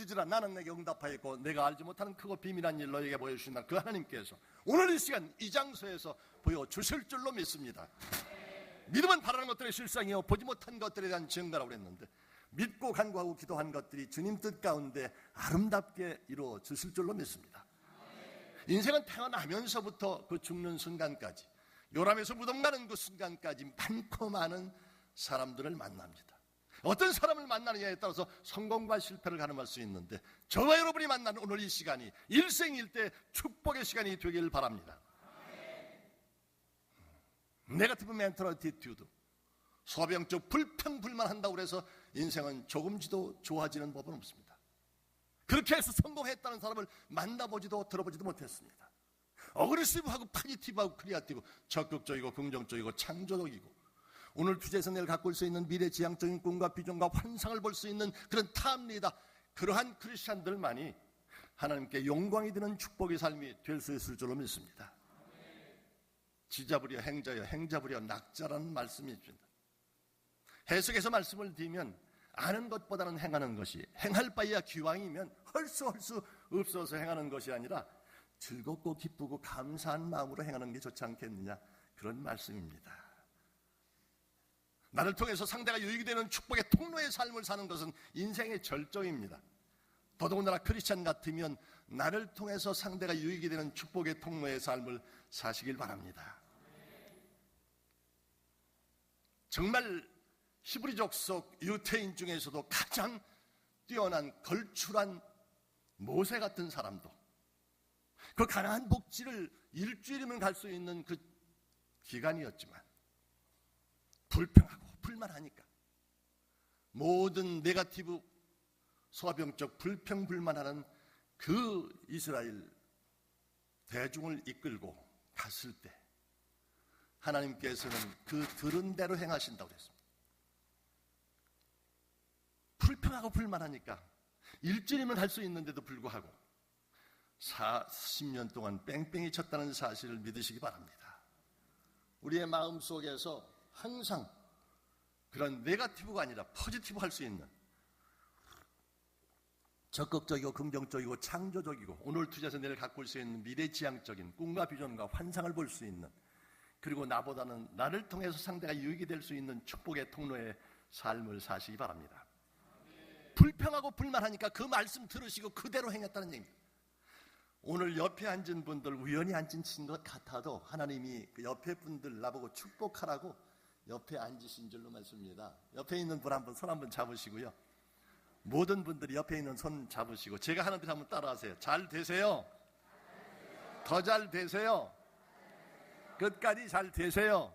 부르짖으라 나는 내게 응답하였고 내가 알지 못하는 크고 비밀한 일 너에게 보여주신다. 그 하나님께서 오늘 이 시간 이 장소에서 보여주실 줄로 믿습니다. 믿음은 바라는 것들의 실상이요 보지 못한 것들에 대한 증거라고 그랬는데, 믿고 간구하고 기도한 것들이 주님 뜻 가운데 아름답게 이루어지실 줄로 믿습니다. 인생은 태어나면서부터 그 죽는 순간까지, 요람에서 무덤 가는 그 순간까지 많고 많은 사람들을 만납니다. 어떤 사람을 만나느냐에 따라서 성공과 실패를 가늠할 수 있는데, 저와 여러분이 만나는 오늘 이 시간이 일생일대 축복의 시간이 되길 바랍니다. 네거티브 멘탈 어티튜드, 소병적 불평불만한다고 해서 인생은 조금지도 좋아지는 법은 없습니다. 그렇게 해서 성공했다는 사람을 만나보지도 들어보지도 못했습니다. 어그레시브하고 파지티브하고 크리에이티브, 적극적이고 긍정적이고 창조적이고, 오늘 투자에서 내일 가꿀 수 있는 미래지향적인 꿈과 비전과 환상을 볼 수 있는 그런 탑리다, 그러한 크리스찬들만이 하나님께 영광이 되는 축복의 삶이 될 수 있을 줄로 믿습니다. 지자부려 행자여 행자부려 낙자라는 말씀이 있습니다. 해석해서 말씀을 드리면, 아는 것보다는 행하는 것이, 행할 바에야 기왕이면 헐수 없어서 행하는 것이 아니라 즐겁고 기쁘고 감사한 마음으로 행하는 게 좋지 않겠느냐, 그런 말씀입니다. 나를 통해서 상대가 유익이 되는 축복의 통로의 삶을 사는 것은 인생의 절정입니다. 더더군다나 크리스찬 같으면 나를 통해서 상대가 유익이 되는 축복의 통로의 삶을 사시길 바랍니다. 정말 히브리족 속 유태인 중에서도 가장 뛰어난 걸출한 모세 같은 사람도 그 가나안 복지를 일주일이면 갈 수 있는 그 기간이었지만, 불평하고 불만하니까 모든 네거티브 소병적 불평불만하는 그 이스라엘 대중을 이끌고 갔을 때 하나님께서는 그 들은 대로 행하신다고 그랬습니다. 불평하고 불만하니까 일주일이면 할 수 있는데도 불구하고 40년 동안 뺑뺑이 쳤다는 사실을 믿으시기 바랍니다. 우리의 마음속에서 항상 그런 네거티브가 아니라 포지티브 할 수 있는, 적극적이고 긍정적이고 창조적이고 오늘 투자해서 내일 가꿀 수 있는 미래지향적인 꿈과 비전과 환상을 볼 수 있는, 그리고 나보다는 나를 통해서 상대가 유익이 될 수 있는 축복의 통로의 삶을 사시기 바랍니다. 불평하고 불만하니까 그 말씀 들으시고 그대로 행했다는 얘기입니다. 오늘 옆에 앉은 분들 우연히 앉은 것 같아도 하나님이 그 옆에 분들 나보고 축복하라고 옆에 앉으신 줄로 믿습니다. 옆에 있는 분 한번 손 한번 잡으시고요. 모든 분들이 옆에 있는 손 잡으시고 제가 하는 대로 한번 따라하세요. 잘 되세요. 더 잘 되세요. 끝까지 잘 되세요.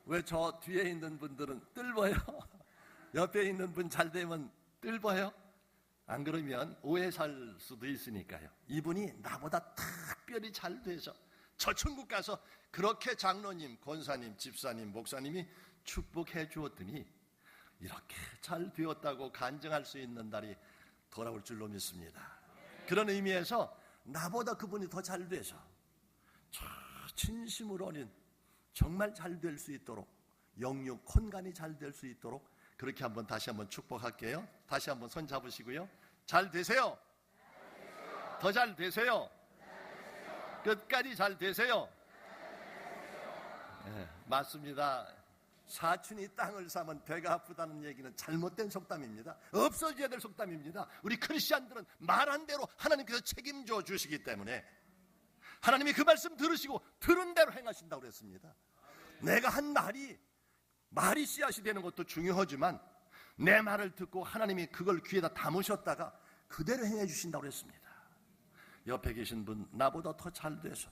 왜 저 뒤에 있는 분들은 뜰봐요? 옆에 있는 분 잘 되면 뜰봐요? 안 그러면 오해 살 수도 있으니까요. 이분이 나보다 특별히 잘 돼서 저 천국 가서 그렇게 장로님, 권사님, 집사님, 목사님이 축복해 주었더니 이렇게 잘 되었다고 간증할 수 있는 날이 돌아올 줄로 믿습니다. 그런 의미에서 나보다 그분이 더 잘 돼서 저 진심으로 어린 정말 잘 될 수 있도록, 영육 혼간이 잘 될 수 있도록 그렇게 한번 다시 한번 축복할게요. 다시 한번 손 잡으시고요. 잘 되세요. 더 잘 되세요. 끝까지 잘 되세요. 네, 맞습니다. 사촌이 땅을 사면 배가 아프다는 얘기는 잘못된 속담입니다. 없어져야 될 속담입니다. 우리 크리스찬들은 말한 대로 하나님께서 책임져 주시기 때문에 하나님이 그 말씀 들으시고 들은 대로 행하신다고 그랬습니다. 내가 한 말이 씨앗이 되는 것도 중요하지만 내 말을 듣고 하나님이 그걸 귀에다 담으셨다가 그대로 행해 주신다고 그랬습니다. 옆에 계신 분 나보다 더 잘 돼서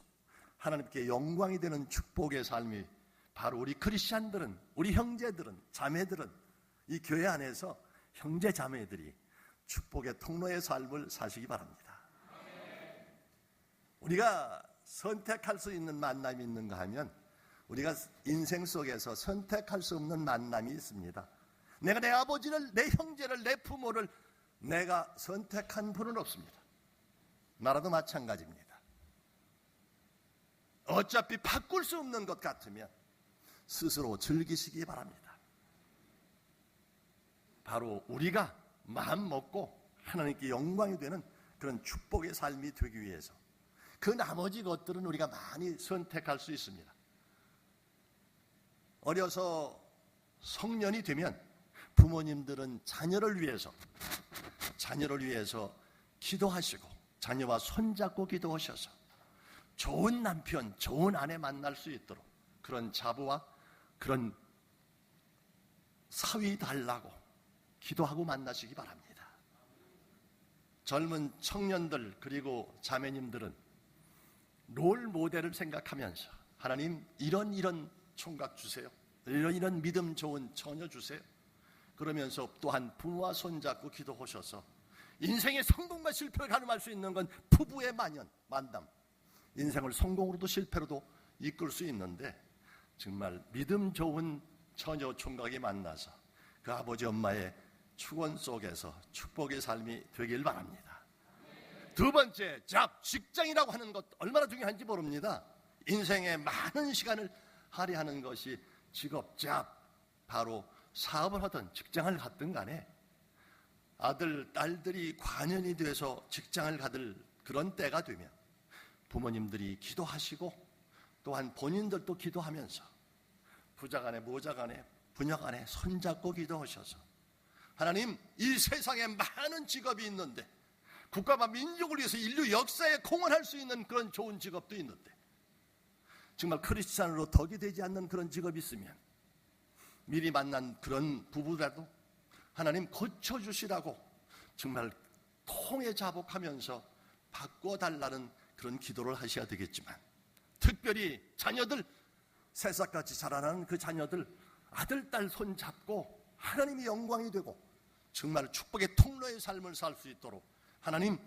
하나님께 영광이 되는 축복의 삶이 바로 우리 크리스찬들은, 우리 형제들은, 자매들은, 이 교회 안에서 형제 자매들이 축복의 통로의 삶을 사시기 바랍니다. 우리가 선택할 수 있는 만남이 있는가 하면 우리가 인생 속에서 선택할 수 없는 만남이 있습니다. 내가 내 아버지를, 내 형제를, 내 부모를 내가 선택한 분은 없습니다. 나라도 마찬가지입니다. 어차피 바꿀 수 없는 것 같으면 스스로 즐기시기 바랍니다. 바로 우리가 마음 먹고 하나님께 영광이 되는 그런 축복의 삶이 되기 위해서 그 나머지 것들은 우리가 많이 선택할 수 있습니다. 어려서 성년이 되면 부모님들은 자녀를 위해서 기도하시고 자녀와 손잡고 기도하셔서 좋은 남편, 좋은 아내 만날 수 있도록 그런 자부와 그런 사위 달라고 기도하고 만나시기 바랍니다. 젊은 청년들 그리고 자매님들은 롤 모델을 생각하면서 하나님 이런 총각 주세요. 이런 믿음 좋은 처녀 주세요. 그러면서 또한 부모와 손잡고 기도하셔서 인생의 성공과 실패를 가늠할 수 있는 건 부부의 만남. 인생을 성공으로도 실패로도 이끌 수 있는데 정말 믿음 좋은 처녀 총각이 만나서 그 아버지 엄마의 축원 속에서 축복의 삶이 되길 바랍니다. 두 번째, 직장이라고 하는 것 얼마나 중요한지 모릅니다. 인생의 많은 시간을 할애하는 것이 직업, 바로 사업을 하든 직장을 갔든 간에 아들, 딸들이 관연이 돼서 직장을 가들 그런 때가 되면 부모님들이 기도하시고 또한 본인들도 기도하면서 부자간에 모자간에 부녀간에 손잡고 기도하셔서 하나님 이 세상에 많은 직업이 있는데 국가와 민족을 위해서 인류 역사에 공헌할 수 있는 그런 좋은 직업도 있는데 정말 크리스찬으로 덕이 되지 않는 그런 직업이 있으면 미리 만난 그런 부부라도 하나님 고쳐주시라고 정말 통에 자복하면서 바꿔달라는 그런 기도를 하셔야 되겠지만 특별히 자녀들 새싹같이 자라나는 그 자녀들 아들, 딸 손 잡고 하나님이 영광이 되고 정말 축복의 통로의 삶을 살 수 있도록 하나님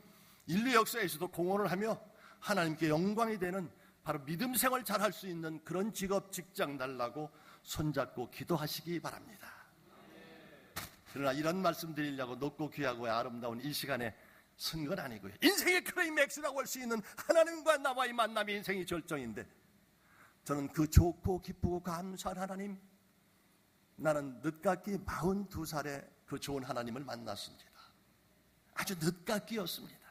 인류 역사에서도 공헌을 하며 하나님께 영광이 되는 바로 믿음 생활 잘 할 수 있는 그런 직업, 직장 달라고 손잡고 기도하시기 바랍니다. 그러나 이런 말씀 드리려고 높고 귀하고 아름다운 이 시간에 쓴 건 아니고요. 인생의 클라이맥스라고 할 수 있는 하나님과 나와의 만남이 인생의 절정인데 저는 그 좋고 기쁘고 감사한 하나님, 나는 늦깎이 42살에 그 좋은 하나님을 만났습니다. 아주 늦깎이였습니다.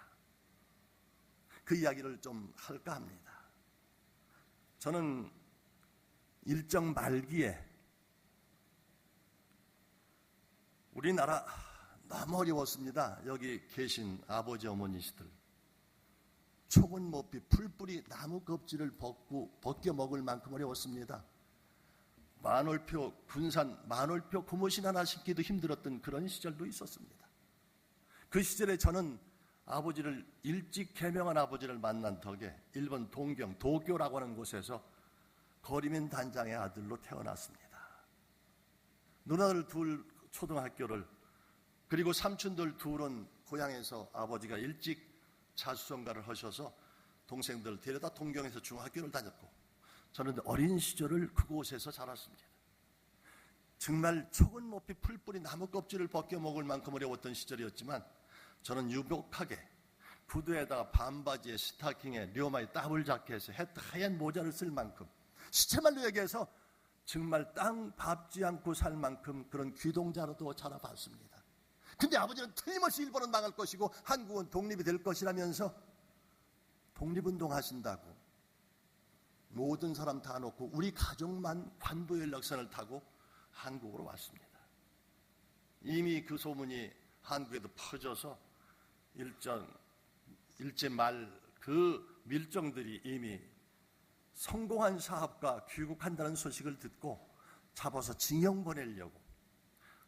그 이야기를 좀 할까 합니다. 저는 일정 말기에 우리나라 너무 어려웠습니다. 여기 계신 아버지 어머니시들 초건 못비 풀뿌리 나무 껍질을 벗겨 먹을 만큼 어려웠습니다. 만월표 군산 만월표 고무신 하나 신기도 힘들었던 그런 시절도 있었습니다. 그 시절에 저는 아버지를 일찍 개명한 아버지를 만난 덕에 일본 동경 도쿄라고 하는 곳에서 거리면 단장의 아들로 태어났습니다. 누나들 둘 초등학교를 그리고 삼촌들 둘은 고향에서 아버지가 일찍 자수성가를 하셔서 동생들 데려다 동경에서 중학교를 다녔고 저는 어린 시절을 그곳에서 자랐습니다. 정말 초건 높이 풀뿌리 나무 껍질을 벗겨 먹을 만큼 어려웠던 시절이었지만 저는 유복하게 구두에다가 반바지에 스타킹에 료마에 더블 자켓에 하얀 모자를 쓸 만큼 시체말로 얘기해서 정말 땅 밟지 않고 살 만큼 그런 귀동자로도 자라봤습니다. 근데 아버지는 틀림없이 일본은 망할 것이고 한국은 독립이 될 것이라면서 독립운동 하신다고 모든 사람 다 놓고 우리 가족만 관도 연락선을 타고 한국으로 왔습니다. 이미 그 소문이 한국에도 퍼져서 일제 말 그 밀정들이 이미 성공한 사업가 귀국한다는 소식을 듣고 잡아서 징용 보내려고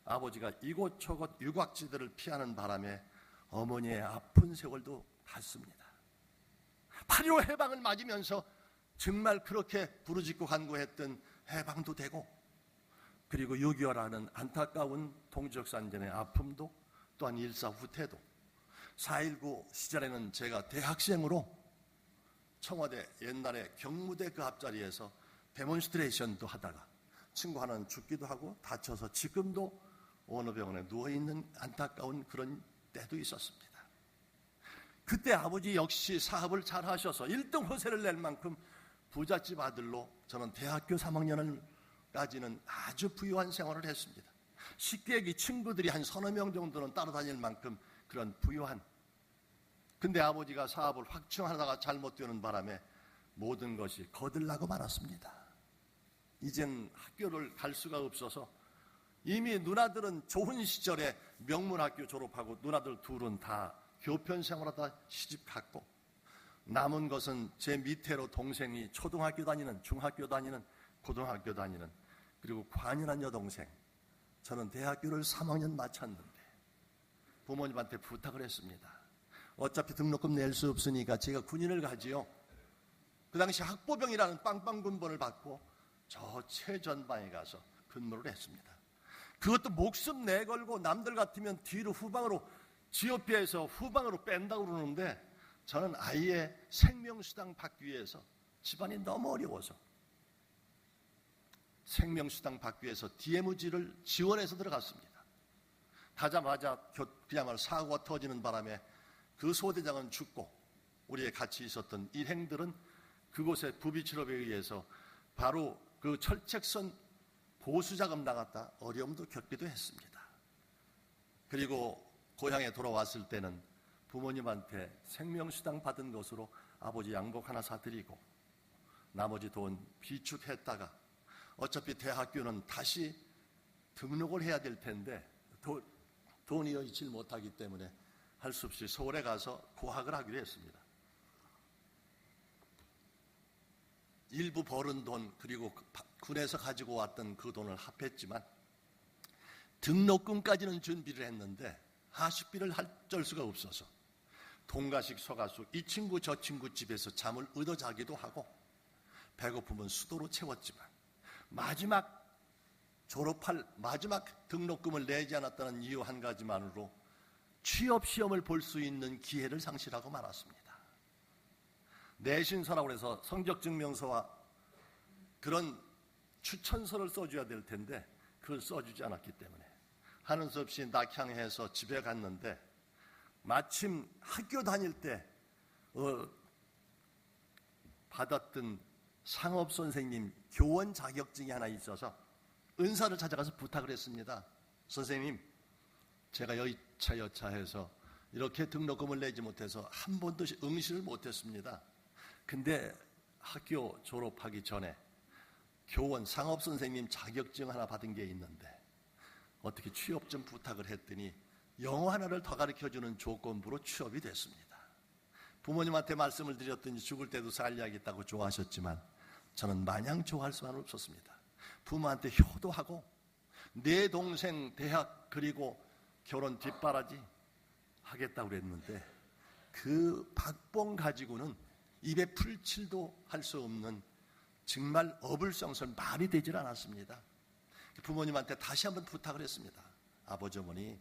아버지가 이곳저곳 유곽지들을 피하는 바람에 어머니의 아픈 세월도 갔습니다. 8.15 해방을 맞으면서 정말 그렇게 부르짖고 간구했던 해방도 되고 그리고 6.25라는 안타까운 동지적 산전의 아픔도 또한 일사 후퇴도 4.19 시절에는 제가 대학생으로 청와대 옛날에 경무대 그 앞자리에서 데몬스트레이션도 하다가 친구 하나는 죽기도 하고 다쳐서 지금도 어느 병원에 누워있는 안타까운 그런 때도 있었습니다. 그때 아버지 역시 사업을 잘 하셔서 1등 허세를 낼 만큼 부잣집 아들로 저는 대학교 3학년까지는 아주 부유한 생활을 했습니다. 식객이 친구들이 한 서너 명 정도는 따라다닐 만큼 그런 부유한. 근데 아버지가 사업을 확충하다가 잘못되는 바람에 모든 것이 거들나고 말았습니다. 이젠 학교를 갈 수가 없어서 이미 누나들은 좋은 시절에 명문학교 졸업하고 누나들 둘은 다 교편 생활하다 시집 갔고 남은 것은 제 밑으로 동생이 초등학교 다니는, 중학교 다니는, 고등학교 다니는, 그리고 관연한 여동생. 저는 대학교를 3학년 마쳤는데 부모님한테 부탁을 했습니다. 어차피 등록금 낼 수 없으니까 제가 군인을 가지요. 그 당시 학보병이라는 빵빵군번을 받고 저 최전방에 가서 근무를 했습니다. 그것도 목숨 내걸고 남들 같으면 뒤로 후방으로 GOP에서 후방으로 뺀다고 그러는데 저는 아이의 생명수당 받기 위해서 집안이 너무 어려워서 생명수당 받기 위해서 DMZ를 지원해서 들어갔습니다. 가자마자 그야말로 사고가 터지는 바람에 그 소대장은 죽고 우리의 같이 있었던 일행들은 그곳의 부비출업에 의해서 바로 그 철책선 보수작업 나갔다 어려움도 겪기도 했습니다. 그리고 고향에 돌아왔을 때는 부모님한테 생명수당 받은 것으로 아버지 양복 하나 사드리고 나머지 돈 비축했다가 어차피 대학교는 다시 등록을 해야 될 텐데 돈이 여의치 못하기 때문에 할 수 없이 서울에 가서 고학을 하기로 했습니다. 일부 벌은 돈 그리고 군에서 가지고 왔던 그 돈을 합했지만 등록금까지는 준비를 했는데 하숙비를 쩔 수가 없어서 동가식 서가숙 이 친구 저 친구 집에서 잠을 얻어 자기도 하고 배고픔은 수도로 채웠지만 마지막 졸업할 마지막 등록금을 내지 않았다는 이유 한 가지만으로 취업시험을 볼 수 있는 기회를 상실하고 말았습니다. 내신서라고 해서 성적증명서와 그런 추천서를 써줘야 될 텐데 그걸 써주지 않았기 때문에 하는 수 없이 낙향해서 집에 갔는데 마침 학교 다닐 때 받았던 상업선생님 교원 자격증이 하나 있어서 은사를 찾아가서 부탁을 했습니다. 선생님, 제가 여차여차해서 이렇게 등록금을 내지 못해서 한 번도 응시를 못했습니다. 근데 학교 졸업하기 전에 교원 상업선생님 자격증 하나 받은 게 있는데 어떻게 취업 좀 부탁을 했더니 영어 하나를 더 가르쳐주는 조건부로 취업이 됐습니다. 부모님한테 말씀을 드렸더니 죽을 때도 살려야겠다고 좋아하셨지만 저는 마냥 좋아할 수는 없었습니다. 부모한테 효도하고 내 동생 대학 그리고 결혼 뒷바라지 하겠다고 그랬는데 그 박봉 가지고는 입에 풀칠도 할 수 없는 정말 어불성설 말이 되질 않았습니다. 부모님한테 다시 한번 부탁을 했습니다. 아버지 어머니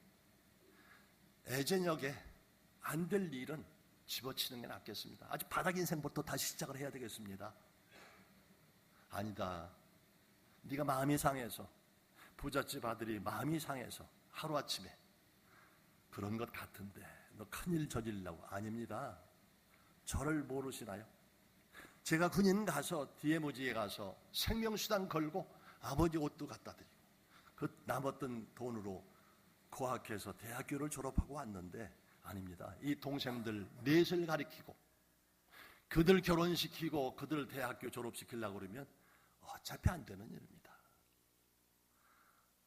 애저녁에 안 될 일은 집어치는 게 낫겠습니다. 아주 바닥 인생부터 다시 시작을 해야 되겠습니다. 아니다. 네가 마음이 상해서 부잣집 아들이 마음이 상해서 하루아침에 그런 것 같은데 너 큰일 저지르려고. 아닙니다. 저를 모르시나요? 제가 군인 가서 DMZ에 가서 생명수당 걸고 아버지 옷도 갖다 드리고 그 남았던 돈으로 고학해서 대학교를 졸업하고 왔는데 아닙니다. 이 동생들 넷을 가리키고 그들 결혼시키고 그들 대학교 졸업시키려고 그러면 어차피 안 되는 일입니다.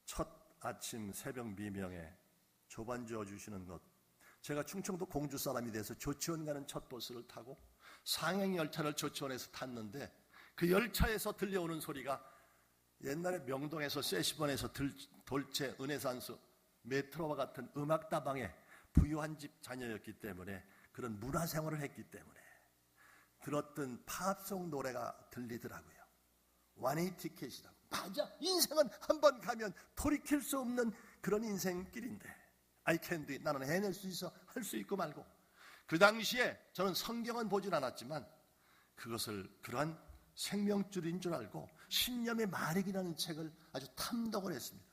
첫 아침 새벽 미명에 조반주어 주시는 것, 제가 충청도 공주 사람이 돼서 조치원 가는 첫 버스를 타고 상행열차를 조치원에서 탔는데 그 열차에서 들려오는 소리가 옛날에 명동에서 세시번에서 돌체, 르네상스, 메트로와 같은 음악다방의 부유한 집 자녀였기 때문에 그런 문화생활을 했기 때문에 들었던 팝송 노래가 들리더라고요. 원웨이 티켓이라고. 맞아, 인생은 한 번 가면 돌이킬 수 없는 그런 인생길인데 I can do it. 나는 해낼 수 있어. 할 수 있고 말고. 그 당시에 저는 성경은 보진 않았지만 그것을 그러한 생명줄인 줄 알고 신념의 말이라는 책을 아주 탐독을 했습니다.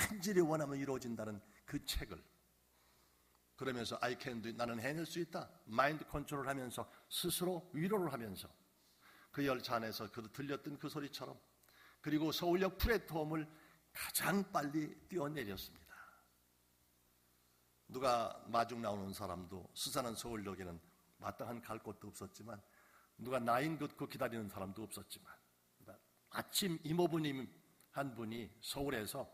간절히 원하면 이루어진다는 그 책을. 그러면서 I can do it. 나는 해낼 수 있다. 마인드 컨트롤을 하면서 스스로 위로를 하면서 그 열차 안에서 들렸던 그 소리처럼 그리고 서울역 플랫폼을 가장 빨리 뛰어내렸습니다. 누가 마중 나오는 사람도 수산한 서울역에는 마땅한 갈 곳도 없었지만 누가 라인 긋고 기다리는 사람도 없었지만 아침 이모부님 한 분이 서울에서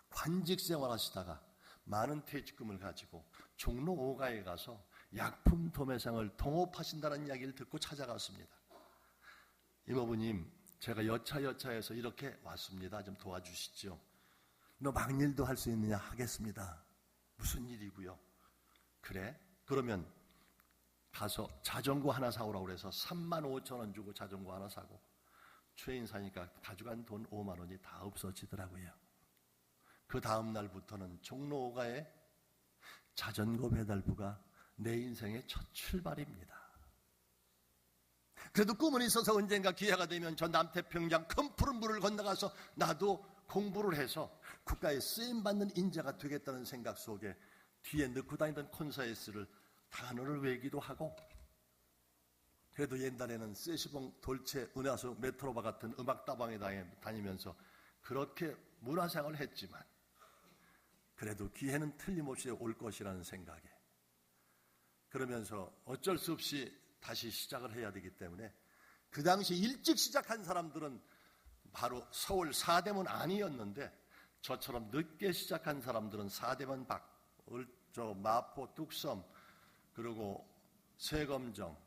관직 생활하시다가 많은 퇴직금을 가지고 종로 5가에 가서 약품 도매상을 동업하신다는 이야기를 듣고 찾아갔습니다. 이모부님, 제가 여차여차해서 이렇게 왔습니다. 좀 도와주시죠. 너 막일도 할 수 있느냐? 하겠습니다. 무슨 일이고요? 그래? 그러면 가서 자전거 하나 사오라고 그래서 35,000원 주고 자전거 하나 사고 최인 사니까 가져간 돈 5만 원이 다 없어지더라고요. 그 다음 날부터는 종로 5가에 자전거 배달부가 내 인생의 첫 출발입니다. 그래도 꿈은 있어서 언젠가 기회가 되면 저 남태평양 큰 푸른 물을 건너가서 나도 공부를 해서 국가에 쓰임받는 인재가 되겠다는 생각 속에 뒤에 넣고 다니던 콘사이스를 단어를 외기도 하고, 그래도 옛날에는 세시봉, 돌체, 은하수, 메트로바 같은 음악다방에 다니면서 그렇게 문화생활을 했지만 그래도 기회는 틀림없이 올 것이라는 생각에, 그러면서 어쩔 수 없이 다시 시작을 해야 되기 때문에 그 당시 일찍 시작한 사람들은 바로 서울 사대문 아니었는데 저처럼 늦게 시작한 사람들은 사대문 밖, 마포, 뚝섬, 그리고 세검정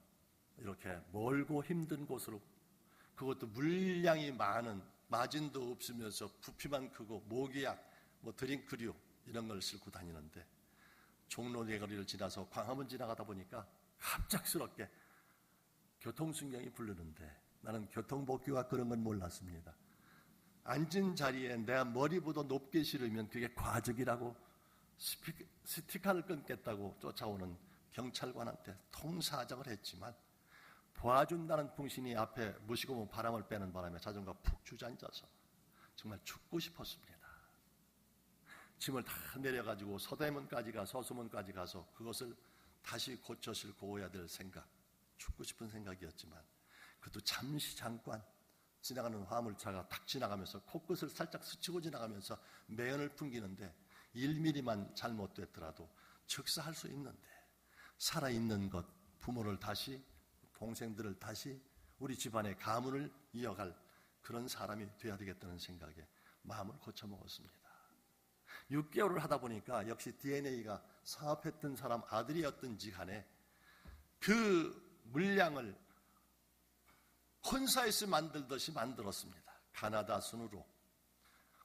이렇게 멀고 힘든 곳으로, 그것도 물량이 많은, 마진도 없으면서 부피만 크고 모기약, 드링크류 이런 걸 싣고 다니는데 종로 네거리를 지나서 광화문 지나가다 보니까 갑작스럽게 교통순경이 부르는데 나는 교통법규가 그런 건 몰랐습니다. 앉은 자리에 내 머리보다 높게 실으면 그게 과적이라고 스티커를 끊겠다고 쫓아오는 경찰관한테 통사정을 했지만 도와준다는 풍신이 앞에 무시고 바람을 빼는 바람에 자전거가 푹 주저앉아서 정말 죽고 싶었습니다. 짐을 다 내려가지고 서대문까지 서수문까지 가서 그것을 다시 고쳐 싣고 오야 될 생각, 죽고 싶은 생각이었지만 그것도 잠깐 지나가는 화물차가 탁 지나가면서 코끝을 살짝 스치고 지나가면서 매연을 풍기는데 1mm만 잘못됐더라도 즉사할 수 있는데, 살아있는 것, 부모를 다시, 동생들을 다시, 우리 집안의 가문을 이어갈 그런 사람이 되어야 되겠다는 생각에 마음을 고쳐먹었습니다. 6개월을 하다 보니까 역시 DNA가 사업했던 사람 아들이었던지 간에 그 물량을 콘사이스 만들듯이 만들었습니다. 가나다 순으로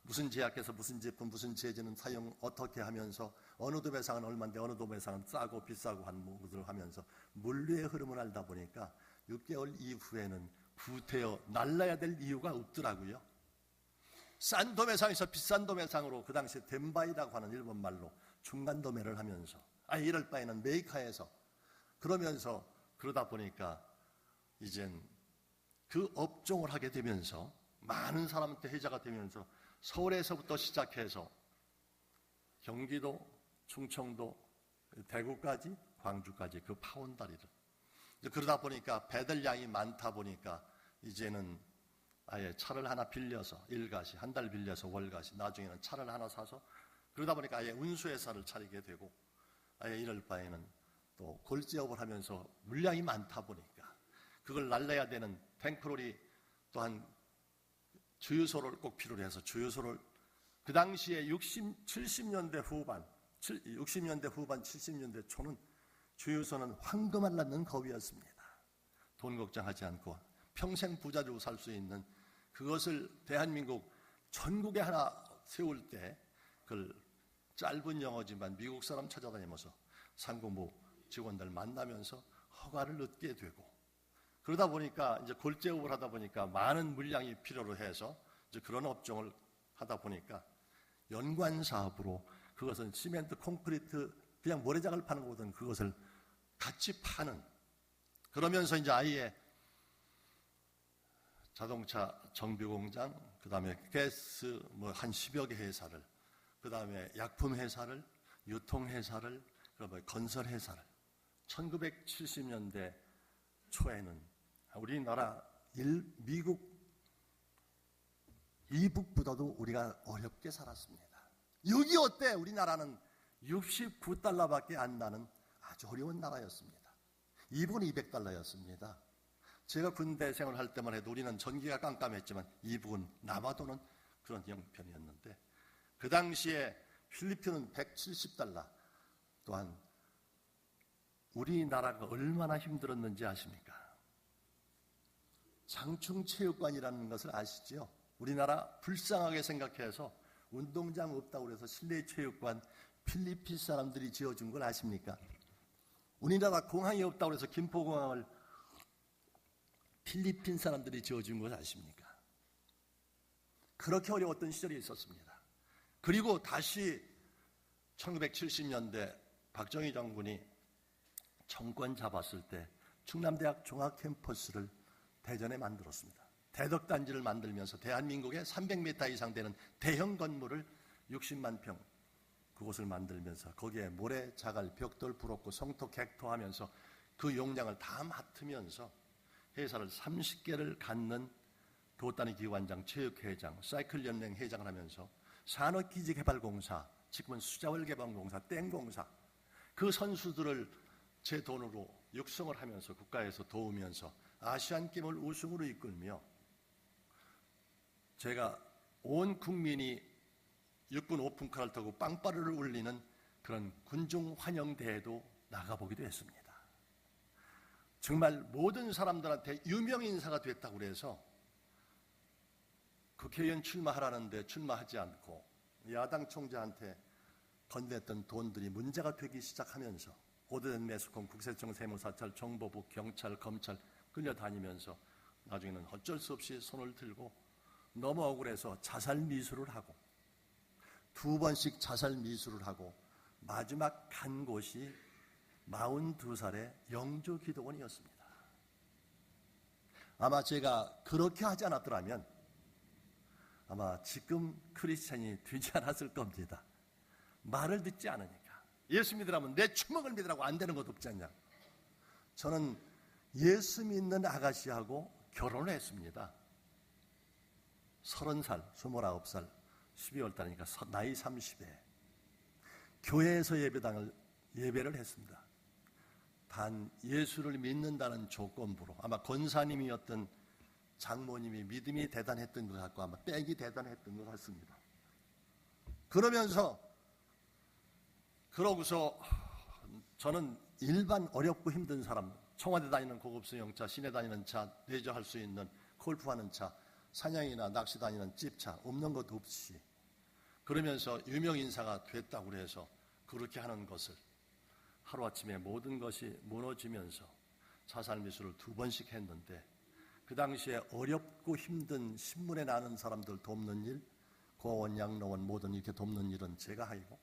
무슨 제약회사, 무슨 제품, 무슨 제재는 사용 어떻게 하면서 어느 도매상은 얼마인데 어느 도매상은 싸고 비싸고 한 것들을 하면서 물류의 흐름을 알다 보니까 6개월 이후에는 구태여 날라야 될 이유가 없더라고요. 싼 도매상에서 비싼 도매상으로, 그 당시에 덴바이라고 하는 일본 말로 중간 도매를 하면서 이럴 바에는 메이카에서 그러다 보니까 이젠 그 업종을 하게 되면서 많은 사람한테 혜자가 되면서 서울에서부터 시작해서 경기도, 충청도, 대구까지, 광주까지 그 파원다리를, 그러다 보니까 배달량이 많다 보니까 이제는 아예 차를 하나 빌려서 일가시, 한 달 빌려서 월가시, 나중에는 차를 하나 사서, 그러다 보니까 아예 운수회사를 차리게 되고, 아예 이럴 바에는 또 골지업을 하면서 물량이 많다 보니까 그걸 날려야 되는 탱크롤이 또한 주유소를 꼭 필요로 해서 주유소를, 그 당시에 70년대 후반 70년대 초는 주유소는 황금알 낳는 거위였습니다. 돈 걱정하지 않고 평생 부자로 살 수 있는 그것을 대한민국 전국에 하나 세울 때 그걸 짧은 영어지만 미국 사람 찾아다니면서 상공부 직원들 만나면서 허가를 얻게 되고, 그러다 보니까 이제 골재업을 하다 보니까 많은 물량이 필요로 해서 이제 그런 업종을 하다 보니까 연관 사업으로, 그것은 시멘트, 콘크리트, 그냥 모래장을 파는 것보다는 그것을 같이 파는, 그러면서 이제 아예 자동차 정비공장, 그 다음에 가스 한 10여 개 회사를, 그 다음에 약품 회사를, 유통회사를, 그다음에 건설회사를 1970년대 초에는 우리나라 미국 미국보다도 우리가 어렵게 살았습니다. 여기 어때? 우리나라는 69달러밖에 안 나는 아주 어려운 나라였습니다. 이북은 200달러였습니다. 제가 군대 생활할 때만 해도 우리는 전기가 깜깜했지만 이북은 남아도는 그런 형편이었는데, 그 당시에 필리핀은 170달러. 또한 우리나라가 얼마나 힘들었는지 아십니까? 장충체육관이라는 것을 아시죠? 우리나라 불쌍하게 생각해서 운동장 없다고 해서 실내체육관 필리핀 사람들이 지어준 걸 아십니까? 우리나라 공항이 없다고 해서 김포공항을 필리핀 사람들이 지어준 걸 아십니까? 그렇게 어려웠던 시절이 있었습니다. 그리고 다시 1970년대 박정희 장군이 정권 잡았을 때 충남대학 종합캠퍼스를 대전에 만들었습니다. 대덕단지를 만들면서 대한민국에 300m 이상 되는 대형 건물을 60만 평 그곳을 만들면서 거기에 모래, 자갈, 벽돌, 부럽고 성토, 객토하면서 그 용량을 다 맡으면서 회사를 30개를 갖는 도단위 기관장, 체육회장, 사이클연맹 회장을 하면서 산업기지개발공사, 지금은 수자월개발공사, 땡공사, 그 선수들을 제 돈으로 육성을 하면서 국가에서 도우면서 아시안게임을 우승으로 이끌며, 제가 온 국민이 육군 오픈카를 타고 빵빠르를 울리는 그런 군중 환영대회도 나가보기도 했습니다. 정말 모든 사람들한테 유명인사가 됐다고 그래서 국회의원 출마하라는데 출마하지 않고 야당 총재한테 건넸던 돈들이 문제가 되기 시작하면서 오래된 매스컴, 국세청, 세무사찰, 정보부, 경찰, 검찰 끌려다니면서 나중에는 어쩔 수 없이 손을 들고 너무 억울해서 자살 미수를 하고 2번씩 자살 미수를 하고 마지막 간 곳이 42살의 영조기도원이었습니다. 아마 제가 그렇게 하지 않았더라면 아마 지금 크리스찬이 되지 않았을 겁니다. 말을 듣지 않으니까. 예수 믿으라면 내 주먹을 믿으라고 안 되는 것 없지 않냐. 저는 예수 믿는 아가씨하고 결혼을 했습니다. 30살, 29살 12월 달이니까 나이 30에 교회에서 예배를 했습니다. 단 예수를 믿는다는 조건부로, 아마 권사님이었던 장모님이 믿음이 대단했던 것 같고 아마 빽이 대단했던 것 같습니다. 그러고서 저는 일반 어렵고 힘든 사람, 청와대 다니는 고급스 영차, 시내 다니는 차, 레저할 수 있는 골프하는 차, 사냥이나 낚시 다니는 집차, 없는 것 없이 그러면서 유명인사가 됐다고 해서 그렇게 하는 것을 하루아침에 모든 것이 무너지면서 자살 미수를 2번씩 했는데, 그 당시에 어렵고 힘든 신문에 나는 사람들 돕는 일, 고아원, 양로원 모든 이렇게 돕는 일은 제가 하고,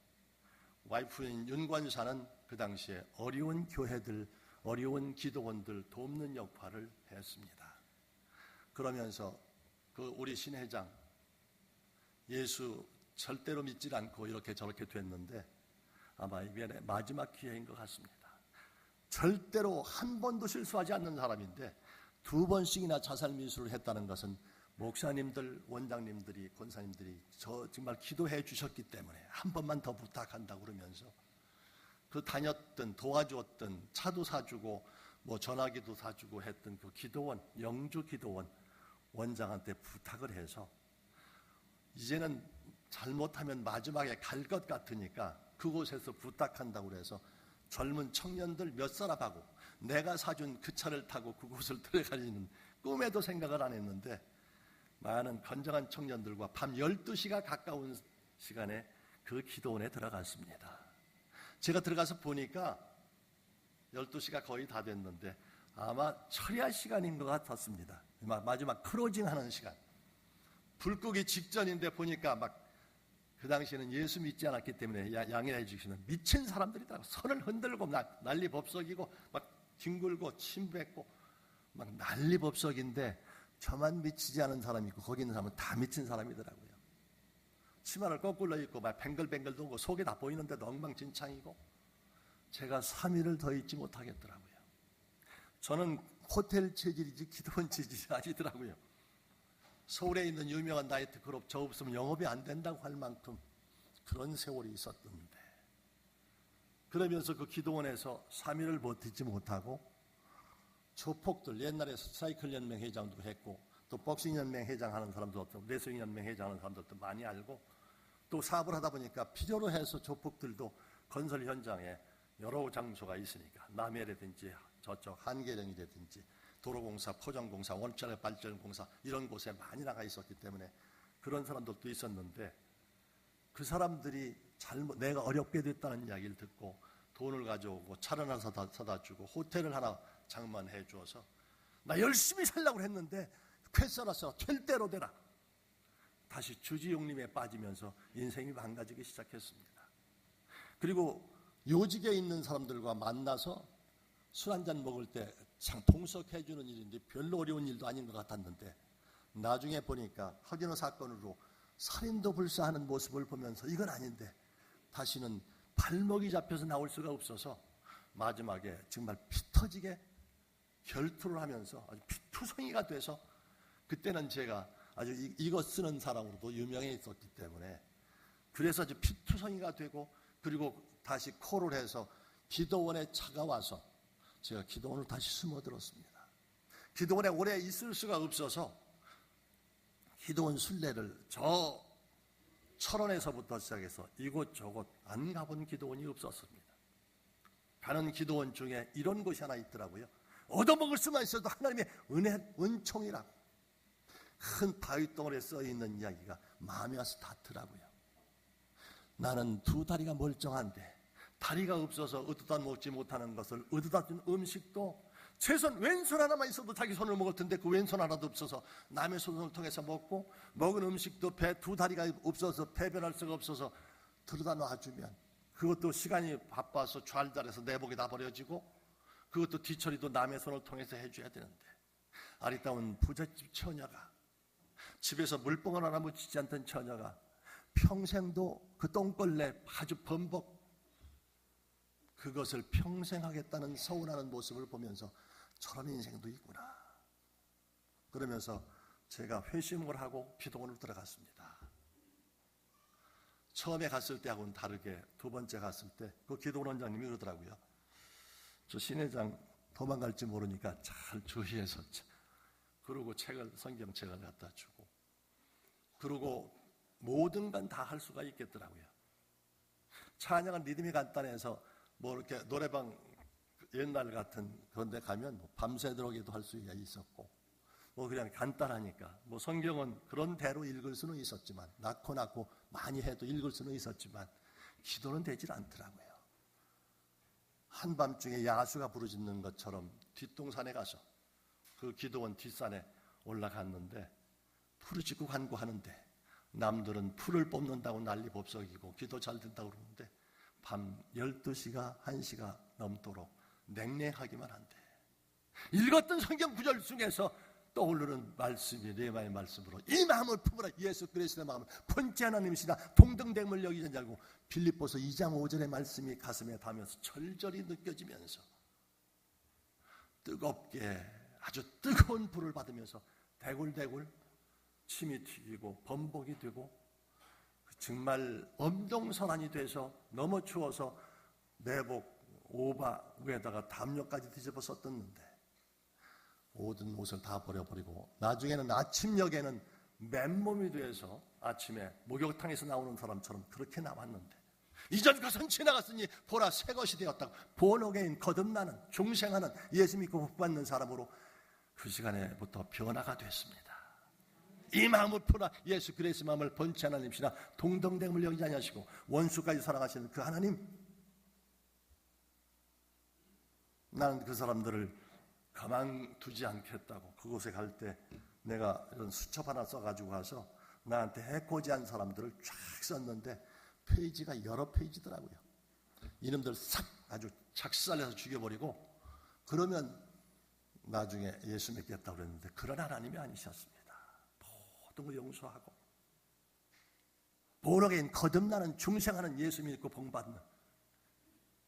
와이프인 윤관사는 그 당시에 어려운 교회들, 어려운 기도원들 돕는 역할을 했습니다. 그러면서 그 우리 신회장 예수 절대로 믿질 않고 이렇게 저렇게 됐는데 아마 이번에 마지막 기회인 것 같습니다. 절대로 한 번도 실수하지 않는 사람인데 2번씩이나 자살 미수를 했다는 것은 목사님들, 원장님들이, 권사님들이 저 정말 기도해 주셨기 때문에 한 번만 더 부탁한다고 그러면서 그 다녔던, 도와주었던, 차도 사주고 뭐 전화기도 사주고 했던 그 기도원, 영주 기도원 원장한테 부탁을 해서 이제는 잘못하면 마지막에 갈 것 같으니까 그곳에서 부탁한다고 해서 젊은 청년들 몇 사람하고 내가 사준 그 차를 타고 그곳을 들어가려는 꿈에도 생각을 안 했는데 많은 건장한 청년들과 밤 12시가 가까운 시간에 그 기도원에 들어갔습니다. 제가 들어가서 보니까 12시가 거의 다 됐는데 아마 철야 시간인 것 같았습니다. 마지막 클로징 하는 시간. 불 끄기 직전인데 보니까 막 그 당시에는 예수 믿지 않았기 때문에 양해해 주시는 미친 사람들이 다 손을 흔들고 난리 법석이고 막 뒹굴고 침 뱉고 막 난리 법석인데 저만 미치지 않은 사람이 있고 거기 있는 사람은 다 미친 사람이더라고요. 치마를 거꾸로 입고 막 뱅글뱅글 돌고 속이 다 보이는데도 엉망진창이고 제가 3일을 더 있지 못하겠더라고요. 저는 호텔 체질이지 기도원 체질이 아니더라고요. 서울에 있는 유명한 나이트클럽 저 없으면 영업이 안 된다고 할 만큼 그런 세월이 있었는데, 그러면서 그 기도원에서 3일을 버티지 못하고 조폭들, 옛날에 사이클 연맹 회장도 했고 또 복싱 연맹 회장 하는 사람도 없고 레슬링 연맹 회장 하는 사람들도 많이 알고, 또 사업을 하다 보니까 필요로 해서 조폭들도 건설 현장에 여러 장소가 있으니까 남해라든지 저쪽 한계령이라든지 도로공사, 포장공사, 원자력 발전공사 이런 곳에 많이 나가 있었기 때문에 그런 사람들도 있었는데, 그 사람들이 내가 어렵게 됐다는 이야기를 듣고 돈을 가져오고 차를 하나 사다 주고 호텔을 하나 장만해 주어서 나 열심히 살려고 했는데 쾌서라서 될 대로 되라. 다시 주지용림에 빠지면서 인생이 망가지기 시작했습니다. 그리고 요직에 있는 사람들과 만나서 술 한잔 먹을 때 참 통석해 주는 일인데 별로 어려운 일도 아닌 것 같았는데, 나중에 보니까 허기노 사건으로 살인도 불사하는 모습을 보면서 이건 아닌데 다시는 발목이 잡혀서 나올 수가 없어서 마지막에 정말 피 터지게 결투를 하면서 아주 피투성이가 돼서, 그때는 제가 아주 이거 쓰는 사람으로도 유명해 있었기 때문에 그래서 아주 피투성이가 되고, 그리고 다시 콜을 해서 기도원에 차가 와서 제가 기도원을 다시 숨어들었습니다. 기도원에 오래 있을 수가 없어서 기도원 순례를 저 철원에서부터 시작해서 이곳저곳 안 가본 기도원이 없었습니다. 가는 기도원 중에 이런 곳이 하나 있더라고요. 얻어먹을 수만 있어도 하나님의 은총이라고 큰 바위덩어리에 써있는 이야기가 마음에 와서 닿더라고요. 나는 두 다리가 멀쩡한데 다리가 없어서 어디다 먹지 못하는 것을 어디다 준 음식도 최소한 왼손 하나만 있어도 자기 손을 먹을 텐데 그 왼손 하나도 없어서 남의 손을 통해서 먹고, 먹은 음식도 배 두 다리가 없어서 배변할 수가 없어서 들여다 놔주면 그것도 시간이 바빠서 좌알달해서 내복에다 버려지고, 그것도 뒤처리도 남의 손을 통해서 해줘야 되는데, 아리따운 부잣집 처녀가, 집에서 물봉을 하나 묻히지 않던 처녀가 평생도 그 똥걸레 아주 범벅 그것을 평생 하겠다는 서운하는 모습을 보면서 저런 인생도 있구나. 그러면서 제가 회심을 하고 기도원을 들어갔습니다. 처음에 갔을 때하고는 다르게 두 번째 갔을 때 그 기도원 원장님이 그러더라고요. 저 신회장 도망갈지 모르니까 잘 주의해서, 그러고 성경책을 갖다 주고, 그리고 모든 건 다 할 수가 있겠더라고요. 찬양은 리듬이 간단해서 뭐 이렇게 노래방 옛날 같은 그런 데 가면 뭐 밤새도록에도 할 수가 있었고, 뭐 그냥 간단하니까 뭐 성경은 그런 대로 읽을 수는 있었지만, 낳고 많이 해도 읽을 수는 있었지만 기도는 되질 않더라고요. 한밤중에 야수가 부르짖는 것처럼 뒷동산에 가서 그 기도원 뒷산에 올라갔는데 부르짖고 간구하는데, 남들은 풀을 뽑는다고 난리 법석이고 기도 잘 된다고 그러는데 밤 12시가 1시가 넘도록 냉랭하기만 한데, 읽었던 성경 구절 중에서 떠오르는 말씀이 레마의 말씀으로 이 마음을 품으라. 예수 그리스도의 마음을 번째 하나님이시나 동등됨을 여기지 않고, 빌립보서 2장 5절의 말씀이 가슴에 닿으면서 절절히 느껴지면서 뜨겁게 아주 뜨거운 불을 받으면서 대굴대굴 침이 튀기고 범벅이 되고 정말 엄동설한이 돼서 너무 추워서 내복 오바 위에다가 담요까지 뒤집어 썼었는데 모든 옷을 다 버려버리고, 나중에는 아침녘에는 맨몸이 돼서 아침에 목욕탕에서 나오는 사람처럼 그렇게 나왔는데, 이전 것은 지나갔으니 보라 새 것이 되었다고 본어게인 거듭나는 중생하는 예수 믿고 복받는 사람으로 그 시간에부터 변화가 됐습니다. 이 마음을 풀어 예수 그리스도의 마음을 번째 하나님이시나 동등됨을 여기지 아니하시고 원수까지 사랑하시는 그 하나님, 나는 그 사람들을 가만두지 않겠다고 그곳에 갈 때 내가 이런 수첩 하나 써가지고 가서 나한테 해코지한 사람들을 쫙 썼는데 페이지가 여러 페이지더라고요. 이놈들 싹 아주 작살내서 죽여버리고, 그러면 나중에 예수 믿겠다고 그랬는데 그런 하나님이 아니셨습니다. 모든 걸 용서하고 보러게인 거듭나는 중생하는 예수 믿고 복받는,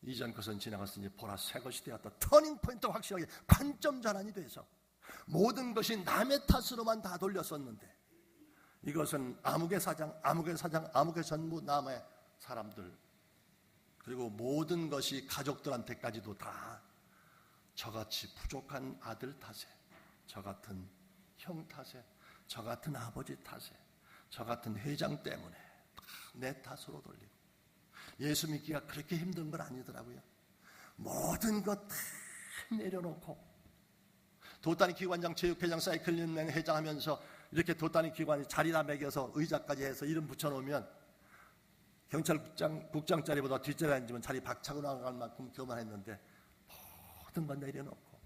이전 것은 지나갔으니 보라 새 것이 되었다. 터닝포인트 확실하게 관점 전환이 돼서 모든 것이 남의 탓으로만 다 돌렸었는데 이것은 아무개 사장, 아무개 사장, 아무개 전무 남의 사람들, 그리고 모든 것이 가족들한테까지도 다 저같이 부족한 아들 탓에, 저 같은 형 탓에, 저 같은 아버지 탓에, 저 같은 회장 때문에 내 탓으로 돌리고, 예수 믿기가 그렇게 힘든 건 아니더라고요. 모든 것 다 내려놓고 도단위 기관장, 체육회장, 사이클링 회장 하면서 이렇게 도단위 기관이 자리나 매겨서 의자까지 해서 이름 붙여놓으면 경찰국장 자리보다 뒷자리에 앉으면 자리 박차고 나갈 만큼 교만했는데 모든 건 내려놓고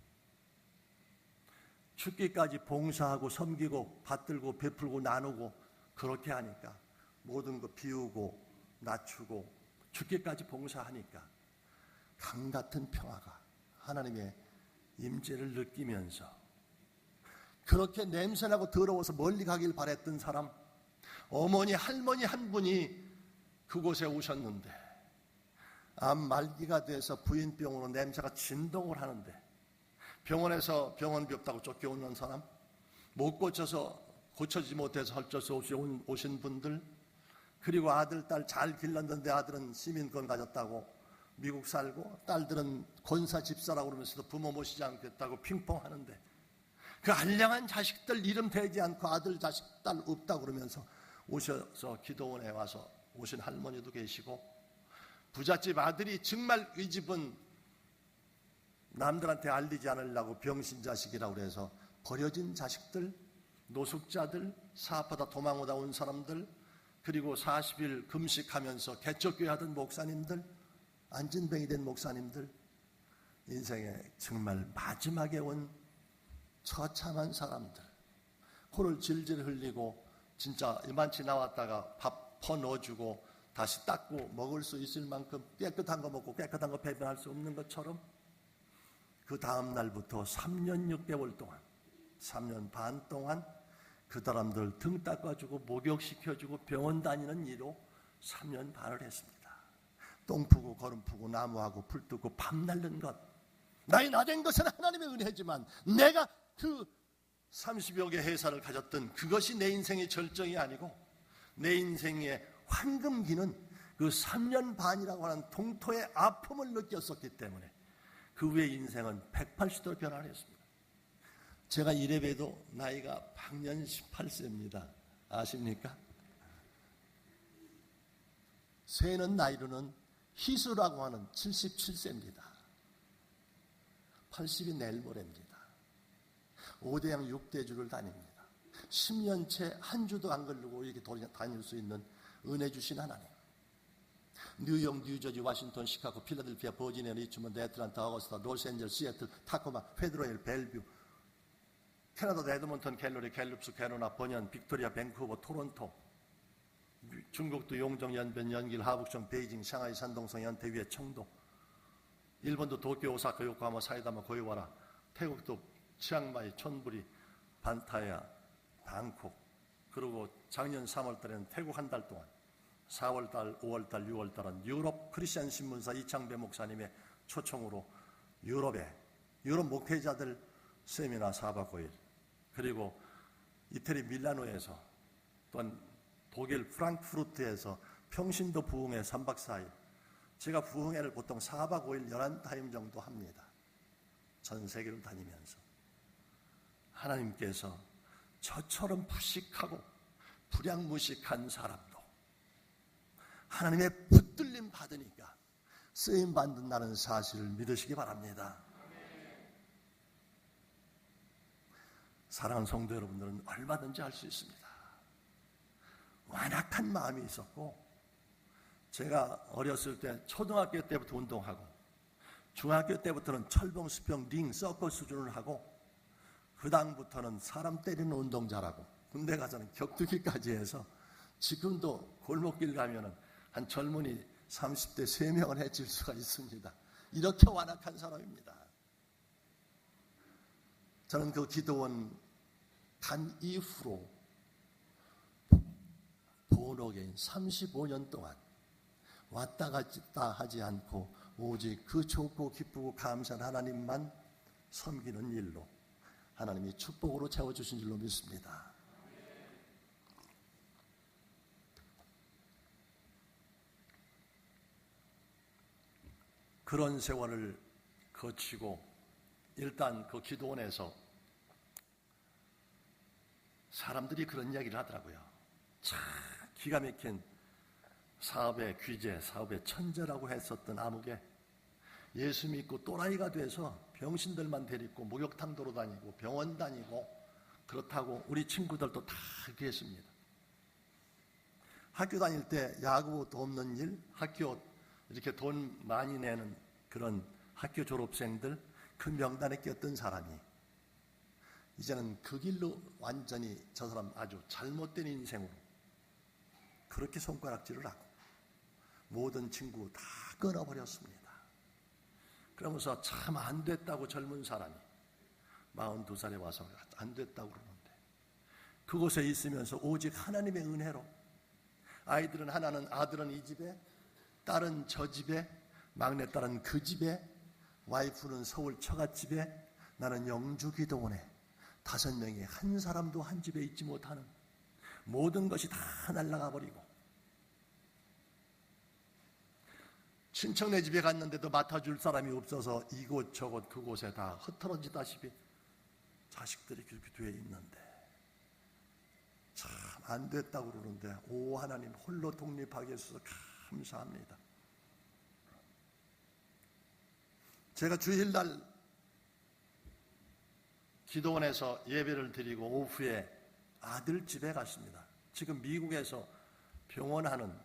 죽기까지 봉사하고 섬기고 받들고 베풀고 나누고 그렇게 하니까 모든 거 비우고 낮추고 죽기까지 봉사하니까 강같은 평화가 하나님의 임재를 느끼면서 그렇게 냄새나고 더러워서 멀리 가길 바랬던 사람, 어머니 할머니 한 분이 그곳에 오셨는데 암 말기가 돼서 부인병으로 냄새가 진동을 하는데 병원에서 병원비 없다고 쫓겨오는 사람, 못 고쳐서 고쳐지지 못해서 어쩔 수 없이 오신 분들, 그리고 아들, 딸 잘 길렀는데 아들은 시민권 가졌다고 미국 살고 딸들은 권사 집사라고 그러면서도 부모 모시지 않겠다고 핑퐁하는데 그 알량한 자식들 이름 대지 않고 아들, 자식, 딸 없다고 그러면서 오셔서 기도원에 와서 오신 할머니도 계시고, 부잣집 아들이 정말 이 집은 남들한테 알리지 않으려고 병신 자식이라고 그래서 버려진 자식들, 노숙자들, 사업하다 도망오다 온 사람들, 그리고 40일 금식하면서 개척교회 하던 목사님들, 안진뱅이 된 목사님들, 인생에 정말 마지막에 온 처참한 사람들, 코를 질질 흘리고 진짜 이만치 나왔다가 밥 퍼 넣어주고 다시 닦고 먹을 수 있을 만큼 깨끗한 거 먹고 깨끗한 거 배변할 수 없는 것처럼 그 다음 날부터 3년 6개월 동안, 3년 반 동안 그 사람들 등 닦아주고 목욕시켜주고 병원 다니는 일로 3년 반을 했습니다. 똥 푸고 거름 푸고 나무하고 풀 뜯고 밤 날른 것, 나이 나된 것은 하나님의 은혜지만 내가 그 30여 개 회사를 가졌던 그것이 내 인생의 절정이 아니고 내 인생의 황금기는 그 3년 반이라고 하는 동토의 아픔을 느꼈었기 때문에 그 후에 인생은 180도로 변화를 했습니다. 제가 이래봬도 나이가 박년 18세입니다. 아십니까? 세는 나이로는 희수라고 하는 77세입니다. 80이 내일 모레입니다. 5대양 6대주를 다닙니다. 10년째 한 주도 안 걸리고 이렇게 다닐 수 있는 은혜 주신 하나님. 뉴욕, 뉴저지, 워싱턴, 시카고, 필라델피아, 버지니아, 리치먼드, 애틀란타, 어거스타, 로스앤젤레스, 시애틀, 타코마, 페드로일, 벨뷰, 캐나다, 에드먼턴, 갤러리, 갤룹스, 캐로나, 버년, 빅토리아, 밴쿠버, 토론토, 중국도 용정, 연변, 연길, 하북성, 베이징, 샹하이, 산동성, 연태위에, 청도, 일본도 도쿄, 오사카, 요코하마, 사이다마, 고이와라, 태국도 치앙마이, 촌부리, 반타야, 방콕, 그리고 작년 3월달에는 태국 한 달 동안, 4월달, 5월달, 6월달은 유럽 크리스천 신문사 이창배 목사님의 초청으로 유럽 목회자들 세미나 4박 5일, 그리고 이태리 밀라노에서 또한 독일 프랑크푸르트에서 평신도 부흥회 3박 4일, 제가 부흥회를 보통 4박 5일 11타임 정도 합니다. 전 세계를 다니면서 하나님께서 저처럼 푸식하고 불량무식한 사람도 하나님의 붙들림 받으니까 쓰임 받는다는 사실을 믿으시기 바랍니다. 사랑하는 성도 여러분들은 얼마든지 할 수 있습니다. 완악한 마음이 있었고, 제가 어렸을 때 초등학교 때부터 운동하고 중학교 때부터는 철봉, 수평, 링, 서커 수준을 하고 그 다음부터는 사람 때리는 운동 잘하고 군대 가서는 격투기까지 해서 지금도 골목길 가면은 한 젊은이 30대 3명을 해칠 수가 있습니다. 이렇게 완악한 사람입니다. 저는 그 기도원 간 이후로 본옥에 35년 동안 왔다 갔다 하지 않고 오직 그 좋고 기쁘고 감사한 하나님만 섬기는 일로 하나님이 축복으로 채워주신 줄로 믿습니다. 그런 세월을 거치고 일단 그 기도원에서 사람들이 그런 이야기를 하더라고요. 참 기가 막힌 사업의 귀재, 사업의 천재라고 했었던 아무개 예수 믿고 또라이가 돼서 병신들만 데리고 목욕탕 돌아다니고 병원 다니고 그렇다고 우리 친구들도 다 얘기했습니다. 학교 다닐 때 야구도 없는 일, 학교 이렇게 돈 많이 내는 그런 학교 졸업생들 그 명단에 꼈던 사람이 이제는 그 길로 완전히 저 사람 아주 잘못된 인생으로 그렇게 손가락질을 하고 모든 친구 다 끊어버렸습니다. 그러면서 참 안 됐다고 젊은 사람이 42살에 와서 안 됐다고 그러는데 그곳에 있으면서 오직 하나님의 은혜로 아이들은 하나는 아들은 이 집에 딸은 저 집에 막내딸은 그 집에 와이프는 서울 처갓집에 나는 영주 기도원에 5명이 한 사람도 한 집에 있지 못하는 모든 것이 다 날아가 버리고 친척네 집에 갔는데도 맡아줄 사람이 없어서 이곳저곳 그곳에 다 흩어지다시피 자식들이 그렇게 돼 있는데 참 안 됐다고 그러는데 오 하나님 홀로 독립하게 해주셔서 감사합니다. 제가 주일날 기도원에서 예배를 드리고 오후에 아들 집에 갔습니다. 지금 미국에서 병원하는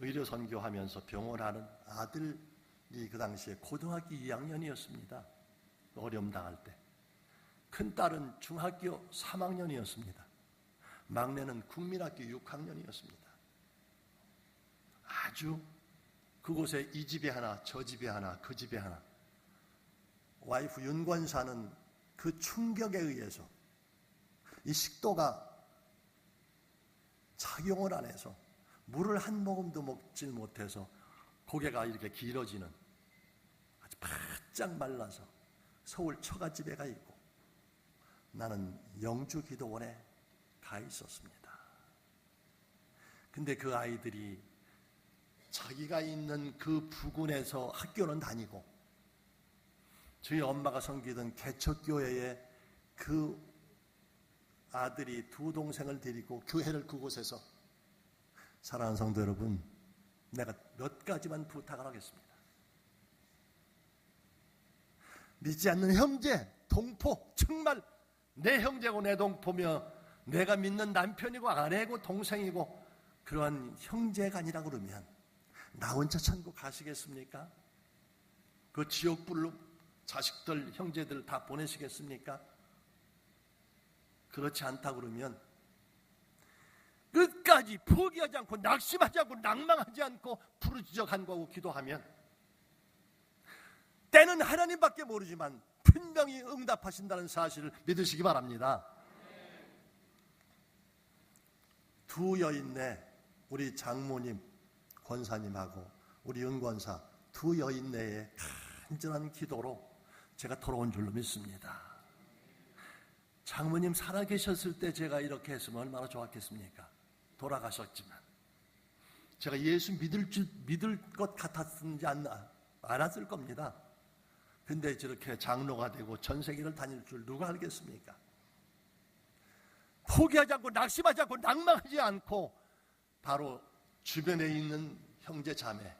의료 선교하면서 병원하는 아들이 그 당시에 고등학교 2학년이었습니다. 어려움 당할 때. 큰 딸은 중학교 3학년이었습니다. 막내는 국민학교 6학년이었습니다. 아주 그곳에 이 집에 하나, 저 집에 하나, 그 집에 하나. 와이프 윤권사는 그 충격에 의해서 이 식도가 작용을 안 해서 물을 한 모금도 먹질 못해서 고개가 이렇게 길어지는 아주 바짝 말라서 서울 처갓집에 가 있고 나는 영주 기도원에 가 있었습니다. 근데 그 아이들이 자기가 있는 그 부근에서 학교는 다니고 저희 엄마가 섬기던 개척교회에 그 아들이 두 동생을 데리고 교회를 그곳에서 사랑하는 성도 여러분, 내가 몇 가지만 부탁을 하겠습니다. 믿지 않는 형제, 동포, 정말 내 형제고 내 동포며 내가 믿는 남편이고 아내고 동생이고 그러한 형제가 아니라 그러면 나 혼자 천국 가시겠습니까? 그 지옥불로 자식들, 형제들 다 보내시겠습니까? 그렇지 않다 그러면 끝까지 포기하지 않고 낙심하지 않고 낭망하지 않고 부르짖어 간구하고 기도하면 때는 하나님밖에 모르지만 분명히 응답하신다는 사실을 믿으시기 바랍니다. 두 여인네 우리 장모님 권사님하고 우리 윤권사 두 여인네의 간절한 기도로 제가 돌아온 줄로 믿습니다. 장모님 살아계셨을 때 제가 이렇게 했으면 얼마나 좋았겠습니까? 돌아가셨지만 제가 예수 믿을 것 같았는지 않았을 겁니다. 근데 저렇게 장로가 되고 전 세계를 다닐 줄 누가 알겠습니까? 포기하지 않고 낙심하지 않고 낭망하지 않고 바로 주변에 있는 형제 자매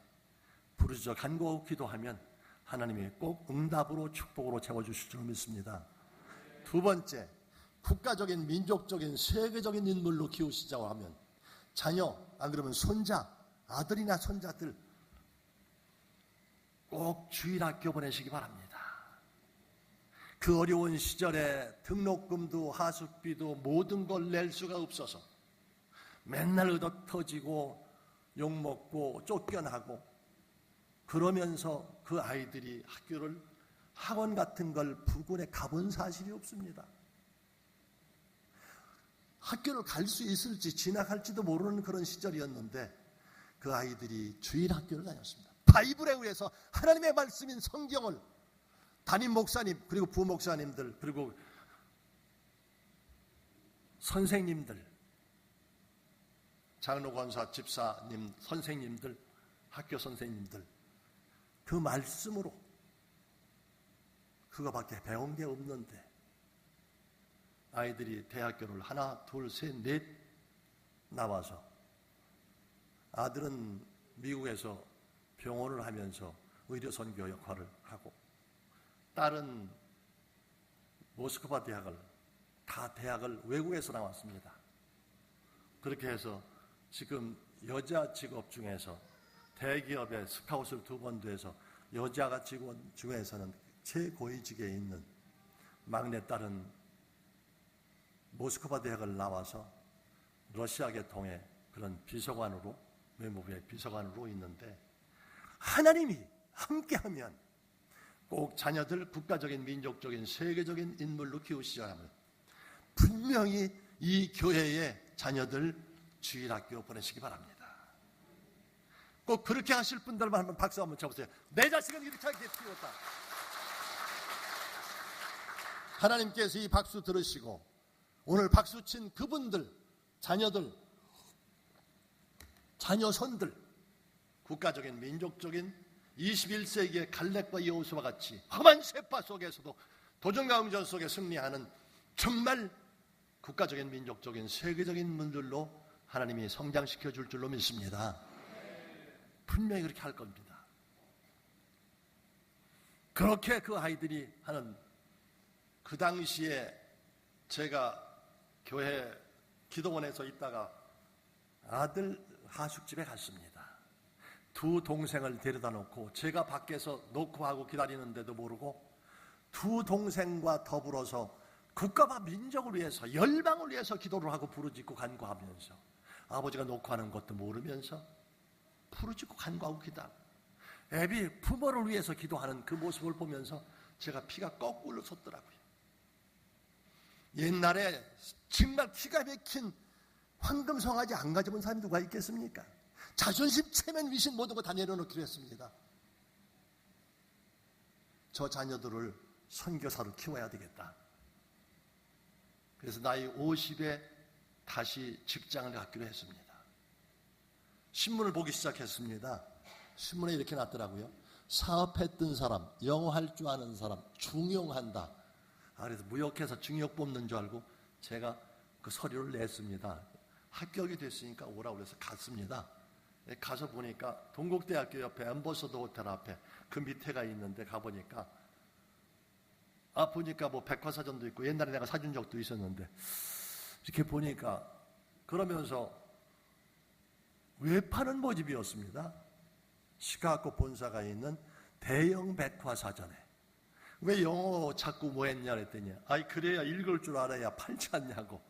부르짖어 간구하고 기도하면 하나님이 꼭 응답으로 축복으로 채워주실 줄 믿습니다. 두 번째, 국가적인 민족적인 세계적인 인물로 키우시자고 하면 자녀, 안 그러면 손자, 아들이나 손자들 꼭 주일학교 보내시기 바랍니다. 그 어려운 시절에 등록금도 하숙비도 모든 걸 낼 수가 없어서 맨날 얻어터지고 욕먹고 쫓겨나고 그러면서 그 아이들이 학교를 학원 같은 걸 부근에 가본 사실이 없습니다. 학교를 갈 수 있을지 지나갈지도 모르는 그런 시절이었는데 그 아이들이 주일 학교를 다녔습니다. 바이블에 의해서 하나님의 말씀인 성경을 담임 목사님 그리고 부목사님들 그리고 선생님들 장로 권사 집사님 선생님들 학교 선생님들 그 말씀으로 그거밖에 배운 게 없는데 아이들이 대학교를 하나, 둘, 셋, 넷 나와서 아들은 미국에서 병원을 하면서 의료선교 역할을 하고 딸은 모스크바 대학을 다 대학을 외국에서 나왔습니다. 그렇게 해서 지금 여자 직업 중에서 대기업에 스카웃을 2번 돼서 여자가 직원 중에서는 최고위직에 있는 막내딸은 모스크바 대학을 나와서 러시아계 통해 그런 비서관으로 외무부의 비서관으로 있는데 하나님이 함께하면 꼭 자녀들 국가적인 민족적인 세계적인 인물로 키우시자 하면 분명히 이 교회의 자녀들 주일학교 보내시기 바랍니다. 꼭 그렇게 하실 분들만 한번 박수 한번 쳐보세요. 내 자식은 이렇게 하게 키웠다. 하나님께서 이 박수 들으시고 오늘 박수 친 그분들, 자녀들, 자녀손들 국가적인 민족적인 21세기의 갈렙과 여호수아와 같이 험한 세파 속에서도 도전과응전 속에 승리하는 정말 국가적인 민족적인 세계적인 분들로 하나님이 성장시켜 줄 줄로 믿습니다. 분명히 그렇게 할 겁니다. 그렇게 그 아이들이 하는 그 당시에 제가 교회 기도원에서 있다가 아들 하숙집에 갔습니다. 2 동생을 데려다 놓고 제가 밖에서 놓고 하고 기다리는데도 모르고 2 동생과 더불어서 국가와 민족을 위해서 열방을 위해서 기도를 하고 부르짖고 간구하면서 아버지가 놓고 하는 것도 모르면서 부르짖고 간구하고 기도하고 애비 부모를 위해서 기도하는 그 모습을 보면서 제가 피가 거꾸로 솟더라고요. 옛날에 정말 기가 막힌 황금성아지 안 가져본 사람이 누가 있겠습니까? 자존심, 체면, 위신 모든 거 다 내려놓기로 했습니다. 저 자녀들을 선교사로 키워야 되겠다. 그래서 나이 50에 다시 직장을 갖기로 했습니다. 신문을 보기 시작했습니다. 신문에 이렇게 났더라고요. 사업했던 사람, 영어 할 줄 아는 사람, 중용한다. 그래서 무역해서 중역 뽑는 줄 알고 제가 그 서류를 냈습니다. 합격이 됐으니까 오라고 해서 갔습니다. 가서 보니까 동국대학교 옆에 엠버서더 호텔 앞에 그 밑에가 있는데 가보니까 보니까 뭐 백화사전도 있고 옛날에 내가 사준 적도 있었는데 이렇게 보니까 그러면서 외파는 모집이었습니다. 시카고 본사가 있는 대형 백화사전에 왜 영어 자꾸 뭐 했냐 그랬더니 그래야 읽을 줄 알아야 팔지 않냐고.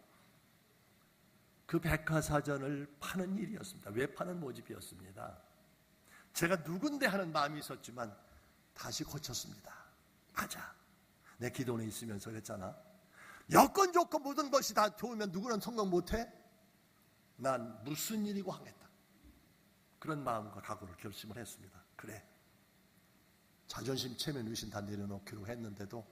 그 백화사전을 파는 일이었습니다. 외파는 모집이었습니다. 제가 누군데 하는 마음이 있었지만 다시 고쳤습니다. 맞아. 내 기도는 있으면서 그랬잖아. 여건 조건 모든 것이 다 좋으면 누구는 성공 못해? 난 무슨 일이고 하겠다. 그런 마음과 각오를 결심을 했습니다. 그래. 자존심, 체면, 위신 다 내려놓기로 했는데도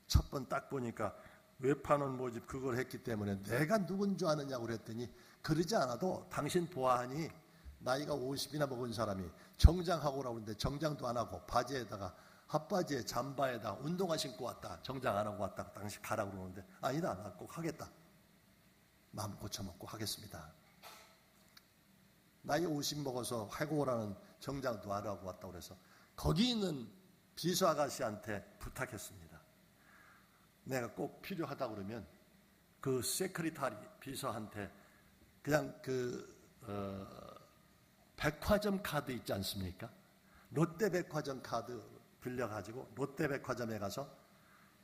첫 번 딱 보니까 외파는 모집 그걸 했기 때문에 내가 누군 줄 아느냐고 그랬더니 그러지 않아도 당신 보아하니 나이가 50이나 먹은 사람이 정장하고 오라고 그러는데 정장도 안 하고 바지에다가 핫바지에 잠바에다 운동화 신고 왔다. 정장 안 하고 왔다. 당신 가라고 그러는데 아니다. 나 꼭 하겠다. 마음 고쳐먹고 하겠습니다. 나이 50 먹어서 하고 오라는 정장도 안 하고 왔다고 그래서 거기 있는 비서 아가씨한테 부탁했습니다. 내가 꼭 필요하다 그러면 그 세크리타리 비서한테 그냥 백화점 카드 있지 않습니까? 롯데백화점 카드 빌려가지고 롯데백화점에 가서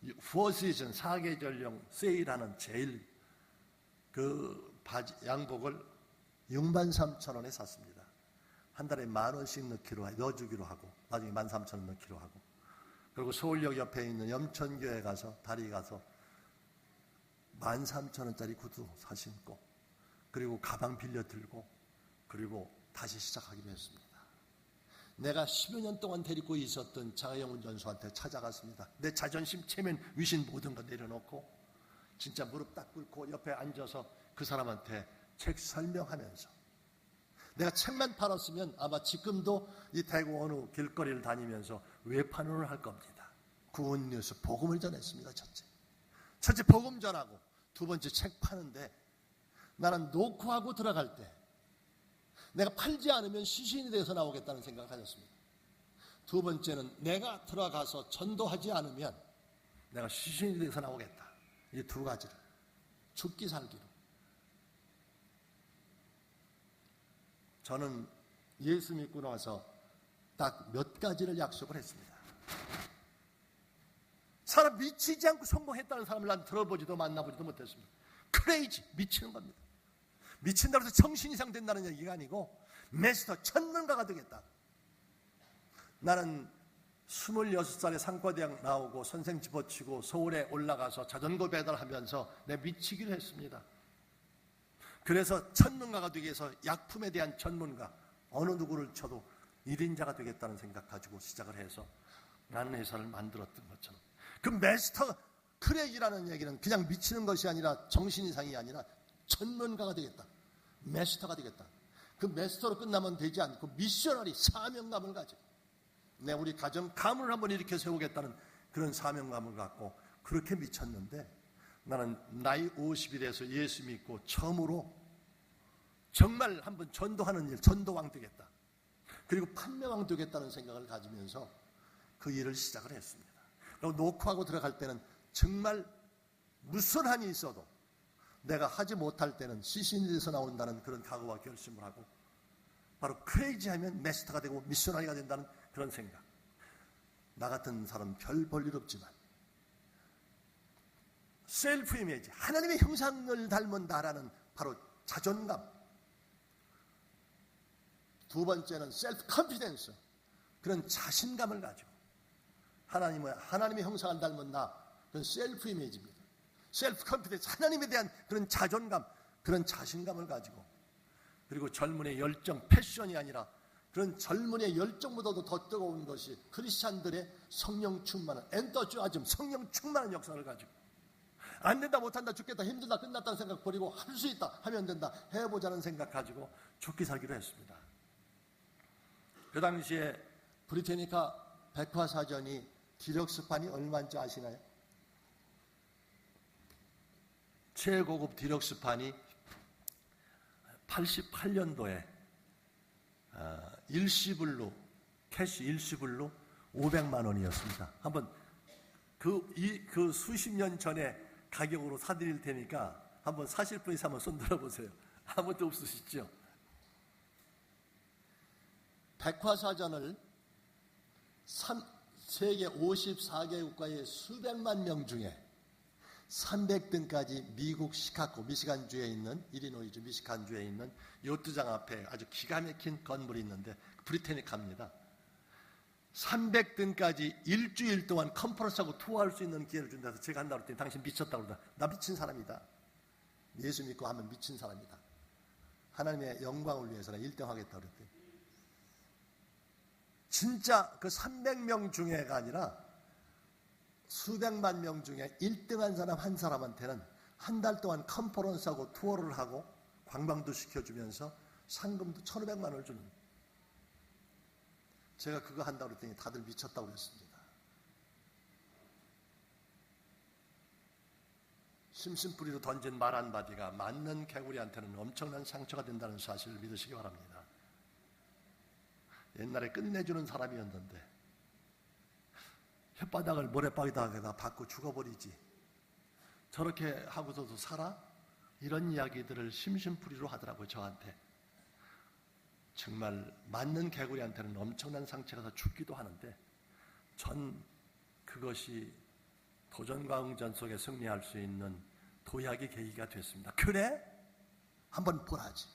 4시즌 4계절용 세일하는 제일 그 바지 양복을 63,000원에 샀습니다. 한 달에 10,000원씩 넣어주기로 하고 나중에 13,000원 넣기로 하고 그리고 서울역 옆에 있는 염천교에 가서 다리 가서 13,000원짜리 구두 사 신고 그리고 가방 빌려 들고 그리고 다시 시작하기로 했습니다. 내가 10여 년 동안 데리고 있었던 자가용 운전수한테 찾아갔습니다. 내 자존심, 체면, 위신 모든 거 내려놓고 진짜 무릎 딱 꿇고 옆에 앉아서 그 사람한테 책 설명하면서 내가 책만 팔았으면 아마 지금도 이 대구 어느 길거리를 다니면서 외판을 할 겁니다. 구원 뉴스 복음을 전했습니다. 첫째 복음 전하고, 두 번째 책 파는데 나는 노크하고 들어갈 때 내가 팔지 않으면 시신이 돼서 나오겠다는 생각을 가졌습니다. 두 번째는 내가 들어가서 전도하지 않으면 내가 시신이 돼서 나오겠다. 이 두 가지를 죽기 살기로. 저는 예수 믿고 나서 딱 몇 가지를 약속을 했습니다. 사람 미치지 않고 성공했다는 사람을 난 들어보지도 만나보지도 못했습니다. 크레이지, 미치는 겁니다. 미친다고 해서 정신 이상 된다는 얘기가 아니고 메스터, 전문가가 되겠다. 나는 26살에 상과대학 나오고 선생 집어치고 서울에 올라가서 자전거 배달하면서 내 미치기를 했습니다. 그래서 전문가가 되기 위해서 약품에 대한 전문가, 어느 누구를 쳐도 1인자가 되겠다는 생각 가지고 시작을 해서 나는 회사를 만들었던 것처럼, 그 메스터 크레이지라는 얘기는 그냥 미치는 것이 아니라 정신 이상이 아니라 전문가가 되겠다, 메스터가 되겠다. 그 메스터로 끝나면 되지 않고 미셔너리, 사명감을 가지고 우리 가정 가문을 한번 일으켜 세우겠다는 그런 사명감을 갖고 그렇게 미쳤는데, 나는 나이 50이 돼서 예수 믿고 처음으로 정말 한번 전도하는 일, 전도왕 되겠다, 그리고 판매왕 되겠다는 생각을 가지면서 그 일을 시작을 했습니다. 그리고 노크하고 들어갈 때는 정말 무슨 한이 있어도 내가 하지 못할 때는 시신이 돼서 나온다는 그런 각오와 결심을 하고, 바로 크레이지하면 메스터가 되고 미셔너리가 된다는 그런 생각. 나 같은 사람 별 볼 일 없지만 셀프 이미지, 하나님의 형상을 닮은 나라는 바로 자존감. 두 번째는 셀프 컨피던스, 그런 자신감을 가지고 하나님의 형상을 닮은 나, 그런 셀프 이미지입니다. 셀프 컨피던스, 하나님에 대한 그런 자존감, 그런 자신감을 가지고, 그리고 젊은의 열정, 패션이 아니라 그런 젊은의 열정보다도 더 뜨거운 것이 크리스찬들의 성령 충만한 엔터주아즘, 성령 충만한 역사를 가지고, 안 된다, 못한다, 죽겠다, 힘들다, 끝났다는 생각 버리고 할 수 있다, 하면 된다, 해보자는 생각 가지고 죽기 살기로 했습니다. 그 당시에 브리테니카 백화사전이 디럭스판이 얼마인지 아시나요? 최고급 디럭스판이 88년도에 일시불로, 캐시 일시불로 500만 원이었습니다. 한번 그 수십 년 전에 가격으로 사드릴 테니까 한번 사실 분이 한번 손 들어보세요. 아무것도 없으시죠? 백화사전을 세계 54개 국가의 수백만 명 중에 300등까지 미국 시카고, 미시간주에 있는, 일리노이주 미시간주에 있는 요트장 앞에 아주 기가 막힌 건물이 있는데 브리테니카입니다. 300등까지 일주일 동안 컨퍼런스하고 투어할 수 있는 기회를 준다고 해서 제가 한다고 했더니 당신 미쳤다고 그러다. 나 미친 사람이다. 예수 믿고 하면 미친 사람이다. 하나님의 영광을 위해서는 1등 하겠다고 그랬더니, 진짜 그 300명 중에가 아니라 수백만 명 중에 1등한 사람 한 사람한테는 한 달 동안 컨퍼런스하고 투어를 하고 관광도 시켜주면서 상금도 1,500만 원을 주는. 제가 그거 한다고 그랬더니 다들 미쳤다고 그랬습니다. 심심풀이로 던진 말 한마디가 맞는 개구리한테는 엄청난 상처가 된다는 사실을 믿으시기 바랍니다. 옛날에 끝내주는 사람이었는데 혓바닥을 모래바닥에다 박고 죽어버리지, 저렇게 하고서도 살아? 이런 이야기들을 심심풀이로 하더라고요, 저한테. 정말 맞는 개구리한테는 엄청난 상처가 더 죽기도 하는데, 전 그것이 도전과 응전 속에 승리할 수 있는 도약의 계기가 됐습니다. 그래? 한번 보라지.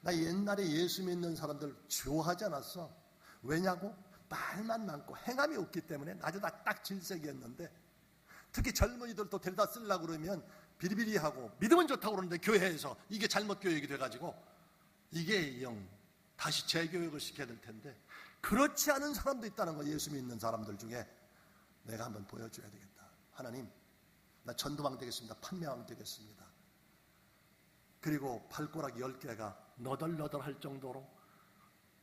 나 옛날에 예수 믿는 사람들 좋아하지 않았어. 왜냐고? 말만 많고 행함이 없기 때문에 아주 딱 질색이었는데, 특히 젊은이들 또 데려다 쓰려고 그러면 비리비리하고 믿으면 좋다고 그러는데 교회에서 이게 잘못 교육이 돼가지고 이게 다시 재교육을 시켜야 될 텐데, 그렇지 않은 사람도 있다는 거. 예수 믿는 사람들 중에 내가 한번 보여줘야 되겠다. 하나님, 나 전도왕 되겠습니다. 판매왕 되겠습니다. 그리고 발가락 10개가 너덜너덜할 정도로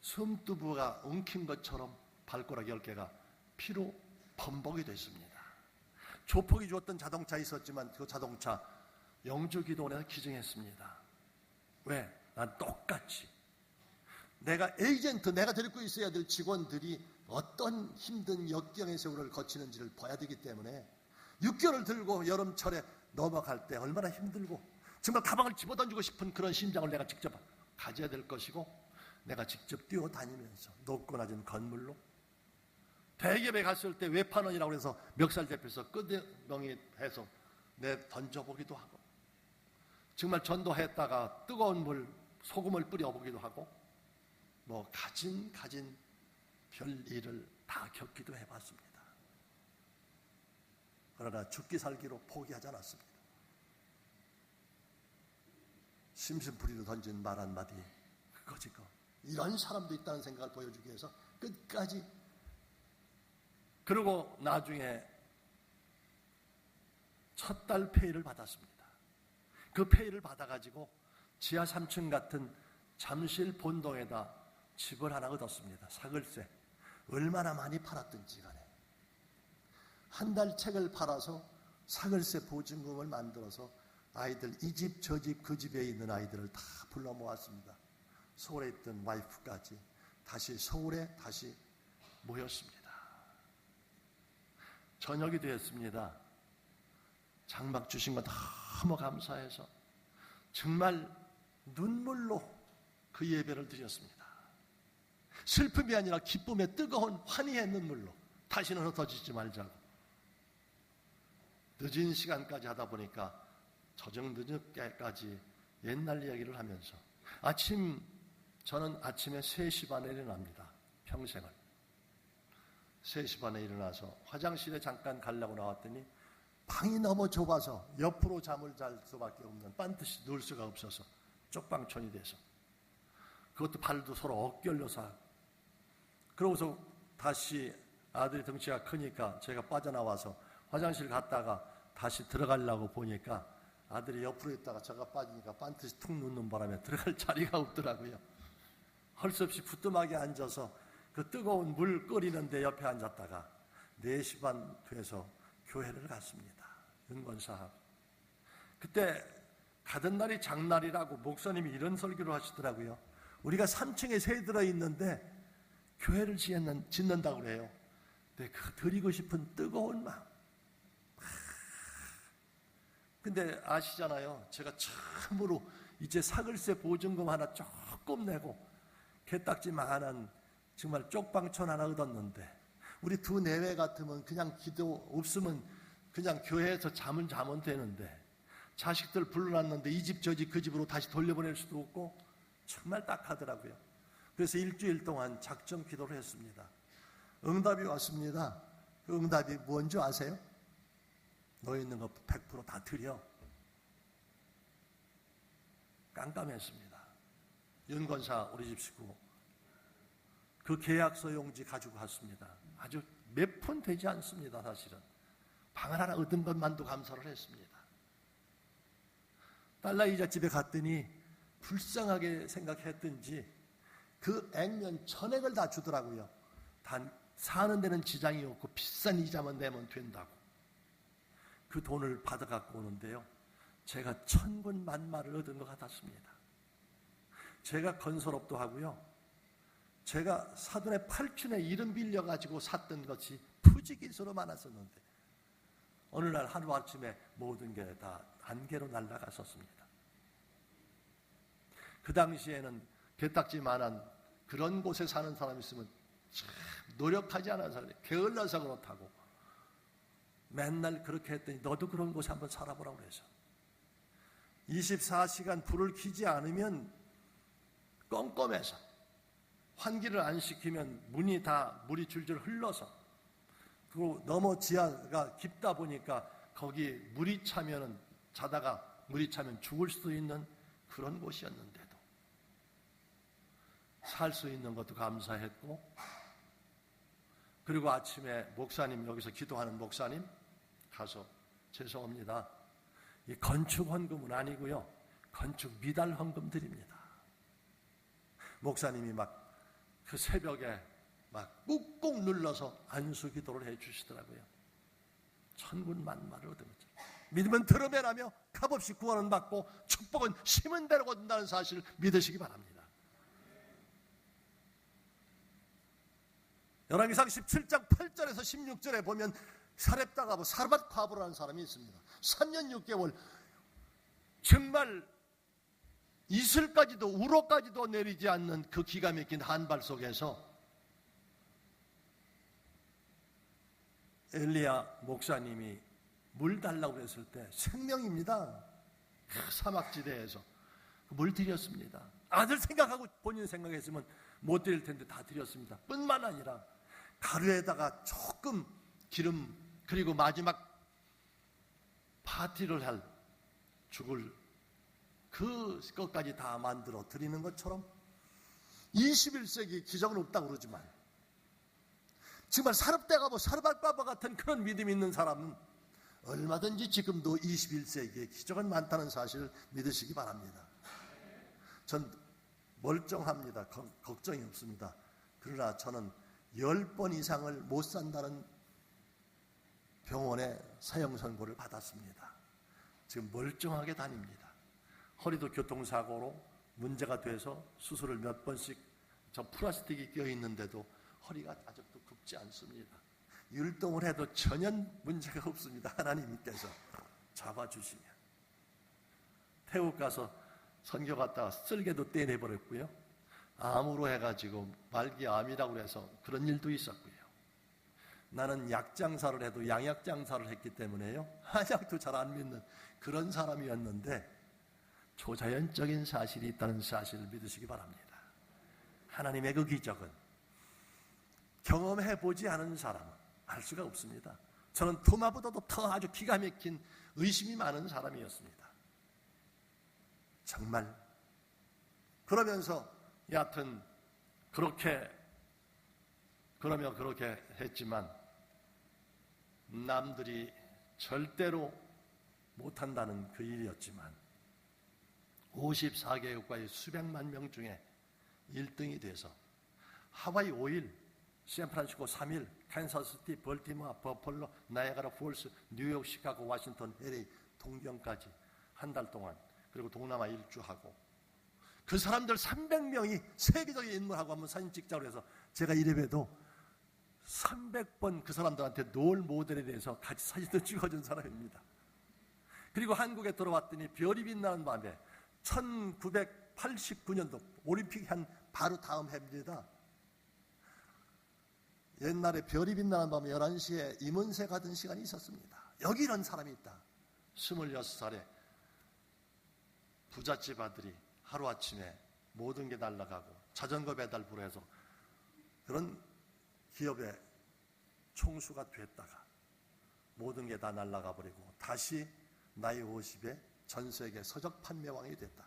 숨두부가 엉킨 것처럼 발가락 10개가 피로 범벅이 됐습니다. 조폭이 주었던 자동차 있었지만 그 자동차 영주기도원에서 기증했습니다. 왜? 난 똑같이 내가 에이전트, 내가 데리고 있어야 될 직원들이 어떤 힘든 역경의 세월을 거치는지를 봐야 되기 때문에 6개월을 들고 여름철에 넘어갈 때 얼마나 힘들고 정말 가방을 집어던지고 싶은 그런 심장을 내가 직접 가져야 될 것이고, 내가 직접 뛰어다니면서 높고 낮은 건물로 대기업에 갔을 때 외판원이라고 해서 멱살 잡혀서 끄덩이 해서 내 던져보기도 하고, 정말 전도했다가 뜨거운 물, 소금을 뿌려보기도 하고, 뭐 가진 별 일을 다 겪기도 해봤습니다. 그러나 죽기 살기로 포기하지 않았습니다. 심심풀이로 던진 말 한마디, 그거지고 이런 사람도 있다는 생각을 보여주기 위해서 끝까지. 그리고 나중에 첫 달 페이를 받았습니다. 그 페이를 받아가지고 지하 3층 같은 잠실 본동에다 집을 하나 얻었습니다. 사글세. 얼마나 많이 팔았든지 간에 한 달 책을 팔아서 사글세 보증금을 만들어서 아이들 이 집 저 집 그 집에 있는 아이들을 다 불러 모았습니다. 서울에 있던 와이프까지 다시 서울에 다시 모였습니다. 저녁이 되었습니다. 장막 주신 거 너무 감사해서 정말 눈물로 그 예배를 드렸습니다. 슬픔이 아니라 기쁨의 뜨거운 환희의 눈물로 다시는 흩어지지 말자고. 늦은 시간까지 하다 보니까 저녁 늦게까지 옛날 이야기를 하면서 저는 아침에 3시 반에 일어납니다. 평생을 3시 반에 일어나서 화장실에 잠깐 가려고 나왔더니 방이 너무 좁아서 옆으로 잠을 잘 수밖에 없는, 반드시 누울 수가 없어서 쪽방촌이 돼서, 그것도 발도 서로 엇결려서, 그러고서 다시 아들이 덩치가 크니까 제가 빠져나와서 화장실 갔다가 다시 들어가려고 보니까 아들이 옆으로 있다가 제가 빠지니까 반드시 툭 눕는 바람에 들어갈 자리가 없더라고요. 할 수 없이 부뚜막에 앉아서 그 뜨거운 물 끓이는데 옆에 앉았다가 4시 반 돼서 교회를 갔습니다. 은권사하고. 그때 가던 날이 장날이라고 목사님이 이런 설교를 하시더라고요. 우리가 3층에 새 들어있는데 교회를 짓는다고 그래요. 근데 그 드리고 싶은 뜨거운 마음. 근데 아시잖아요. 제가 처음으로 이제 사글세 보증금 하나 조금 내고 개딱지만한 정말 쪽방촌 하나 얻었는데, 우리 두 내외 같으면 그냥 기도 없으면 그냥 교회에서 자면 되는데, 자식들 불러놨는데 이 집 저 집 그 집으로 다시 돌려보낼 수도 없고 정말 딱하더라고요. 그래서 일주일 동안 작정 기도를 했습니다. 응답이 왔습니다. 그 응답이 뭔지 아세요? 너 있는 거 100% 다 드려. 깜깜했습니다. 윤건사 우리 집 식구 그 계약서 용지 가지고 갔습니다. 아주 몇 푼 되지 않습니다. 사실은 방을 하나 얻은 것만도 감사를 했습니다. 딸라이자 집에 갔더니 불쌍하게 생각했든지 그 액면 전액을 다 주더라고요. 단 사는 데는 지장이 없고 비싼 이자만 내면 된다고. 그 돈을 받아갖고 오는데요, 제가 천군 만마를 얻은 것 같았습니다. 제가 건설업도 하고요, 제가 사돈의 팔촌에 이름 빌려가지고 샀던 것이 푸지기수로 많았었는데 어느 날 하루아침에 모든 게 다 안개로 날아갔었습니다. 그 당시에는 개딱지만한 그런 곳에 사는 사람이 있으면 참 노력하지 않아서 그래, 게을러서 그렇다고 맨날 그렇게 했더니 너도 그런 곳에 한번 살아보라고 그래서 24시간 불을 켜지 않으면 껌껌해서 환기를 안 시키면 물이 줄줄 흘러서, 그리고 너무 지하가 깊다 보니까 거기 물이 차면은 자다가 물이 차면 죽을 수도 있는 그런 곳이었는데도 살 수 있는 것도 감사했고, 그리고 아침에 목사님, 여기서 기도하는 목사님 가서 죄송합니다, 이 건축 헌금은 아니고요, 건축 미달 헌금 드립니다. 목사님이 막 그 새벽에 막 꾹꾹 눌러서 안수 기도를 해 주시더라고요. 천군 만마를 얻은 거죠. 믿으면 들어매라며 값없이 구원은 받고 축복은 심은 대로 얻는다는 사실을 믿으시기 바랍니다. 열왕기상 17장 8절에서 16절에 보면 사렙다 과부 사르밧 과부라는 사람이 있습니다. 3년 6개월 정말 이슬까지도 우로까지도 내리지 않는 그 기가 막힌 한발 속에서 엘리야 목사님이 물 달라고 했을 때 생명입니다. 그 사막지대에서 물 드렸습니다. 아들 생각하고 본인 생각했으면 못 드릴 텐데 다 드렸습니다. 뿐만 아니라 가루에다가 조금 기름 그리고 마지막 파티를 할 죽을 그것까지 다 만들어 드리는 것처럼 21세기 기적은 없다고 그러지만 정말 사렙다 과부 사르밧 과부 같은 그런 믿음이 있는 사람은 얼마든지 지금도 21세기에 기적은 많다는 사실을 믿으시기 바랍니다. 전 멀쩡합니다. 걱정이 없습니다. 그러나 저는 10번 이상을 못 산다는 병원에 사형 선고를 받았습니다. 지금 멀쩡하게 다닙니다. 허리도 교통사고로 문제가 돼서 수술을 몇 번씩 저 플라스틱이 껴 있는데도 허리가 아직도 굽지 않습니다. 율동을 해도 전혀 문제가 없습니다. 하나님께서 잡아주시면. 태국 가서 선교 갔다가 쓸개도 떼내버렸고요. 암으로 해가지고 말기암이라고 해서 그런 일도 있었고요. 나는 약장사를 해도 양약장사를 했기 때문에요. 한약도 잘 안 믿는 그런 사람이었는데 초자연적인 사실이 있다는 사실을 믿으시기 바랍니다. 하나님의 그 기적은 경험해보지 않은 사람은 알 수가 없습니다. 저는 토마보다도 더 아주 기가 막힌 의심이 많은 사람이었습니다. 정말. 그러면서 여하튼 그렇게 했지만 남들이 절대로 못한다는 그 일이었지만 54개 국가의 수백만 명 중에 1등이 돼서 하와이 5일, 샌프란시스코 3일, 캔사스시티, 벌티모어, 버펄로, 나이아가라 폴스, 뉴욕, 시카고, 워싱턴, LA, 동경까지 한 달 동안 그리고 동남아 일주하고 그 사람들 300명이 세계적인 인물하고 한번 사진 찍자고 해서 제가 이래봬도 300번 그 사람들한테 롤 모델에 대해서 같이 사진도 찍어준 사람입니다. 그리고 한국에 들어왔더니 별이 빛나는 밤에 1989년도 올림픽이 한 바로 다음 해입니다. 옛날에 별이 빛나는 밤에 11시에 임은세 가던 시간이 있었습니다. 여기 이런 사람이 있다. 26살에 부잣집 아들이 하루아침에 모든 게 날아가고 자전거 배달부로 해서 그런 기업의 총수가 됐다가 모든 게 다 날아가 버리고 다시 나이 50에 전 세계 서적 판매왕이 됐다.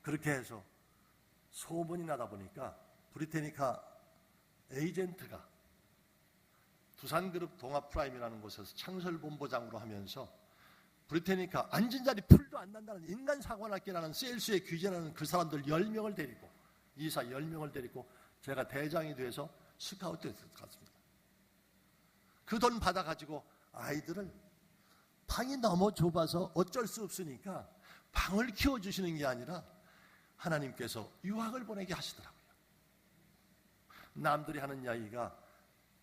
그렇게 해서 소문이 나다 보니까 브리테니카 에이전트가 두산그룹 동아프라임이라는 곳에서 창설본부장으로 하면서 브리테니카 앉은 자리 풀도 안 난다는 인간사관학계라는 셀수의 규제라는 그 사람들 10명을 데리고 이사 10명을 데리고 제가 대장이 돼서 스카우트 갔습니다. 그 돈 받아가지고 아이들을 방이 너무 좁아서 어쩔 수 없으니까 방을 키워주시는 게 아니라 하나님께서 유학을 보내게 하시더라고요. 남들이 하는 이야기가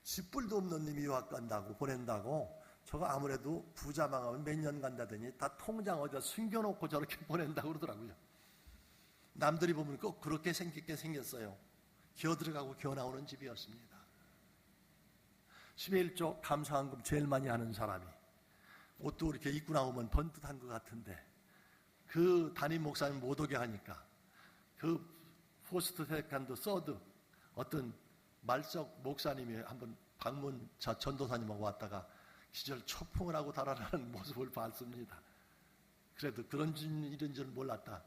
쥐뿔도 없는 님이 유학 간다고 보낸다고 저거 아무래도 부자 망하면 몇 년 간다더니 다 통장 어디다 숨겨놓고 저렇게 보낸다고 그러더라고요. 남들이 보면 꼭 그렇게 생기게 생겼어요. 기어 들어가고 기어 나오는 집이었습니다. 11조 감사한금 제일 많이 하는 사람이 옷도 이렇게 입고 나오면 번듯한 것 같은데 그 담임 목사님 못 오게 하니까 그 포스트 세컨드 서드 어떤 말석 목사님이 한번 방문 전도사님하고 왔다가 기절 초풍을 하고 달아나는 모습을 봤습니다. 그래도 그런 일인 줄 몰랐다.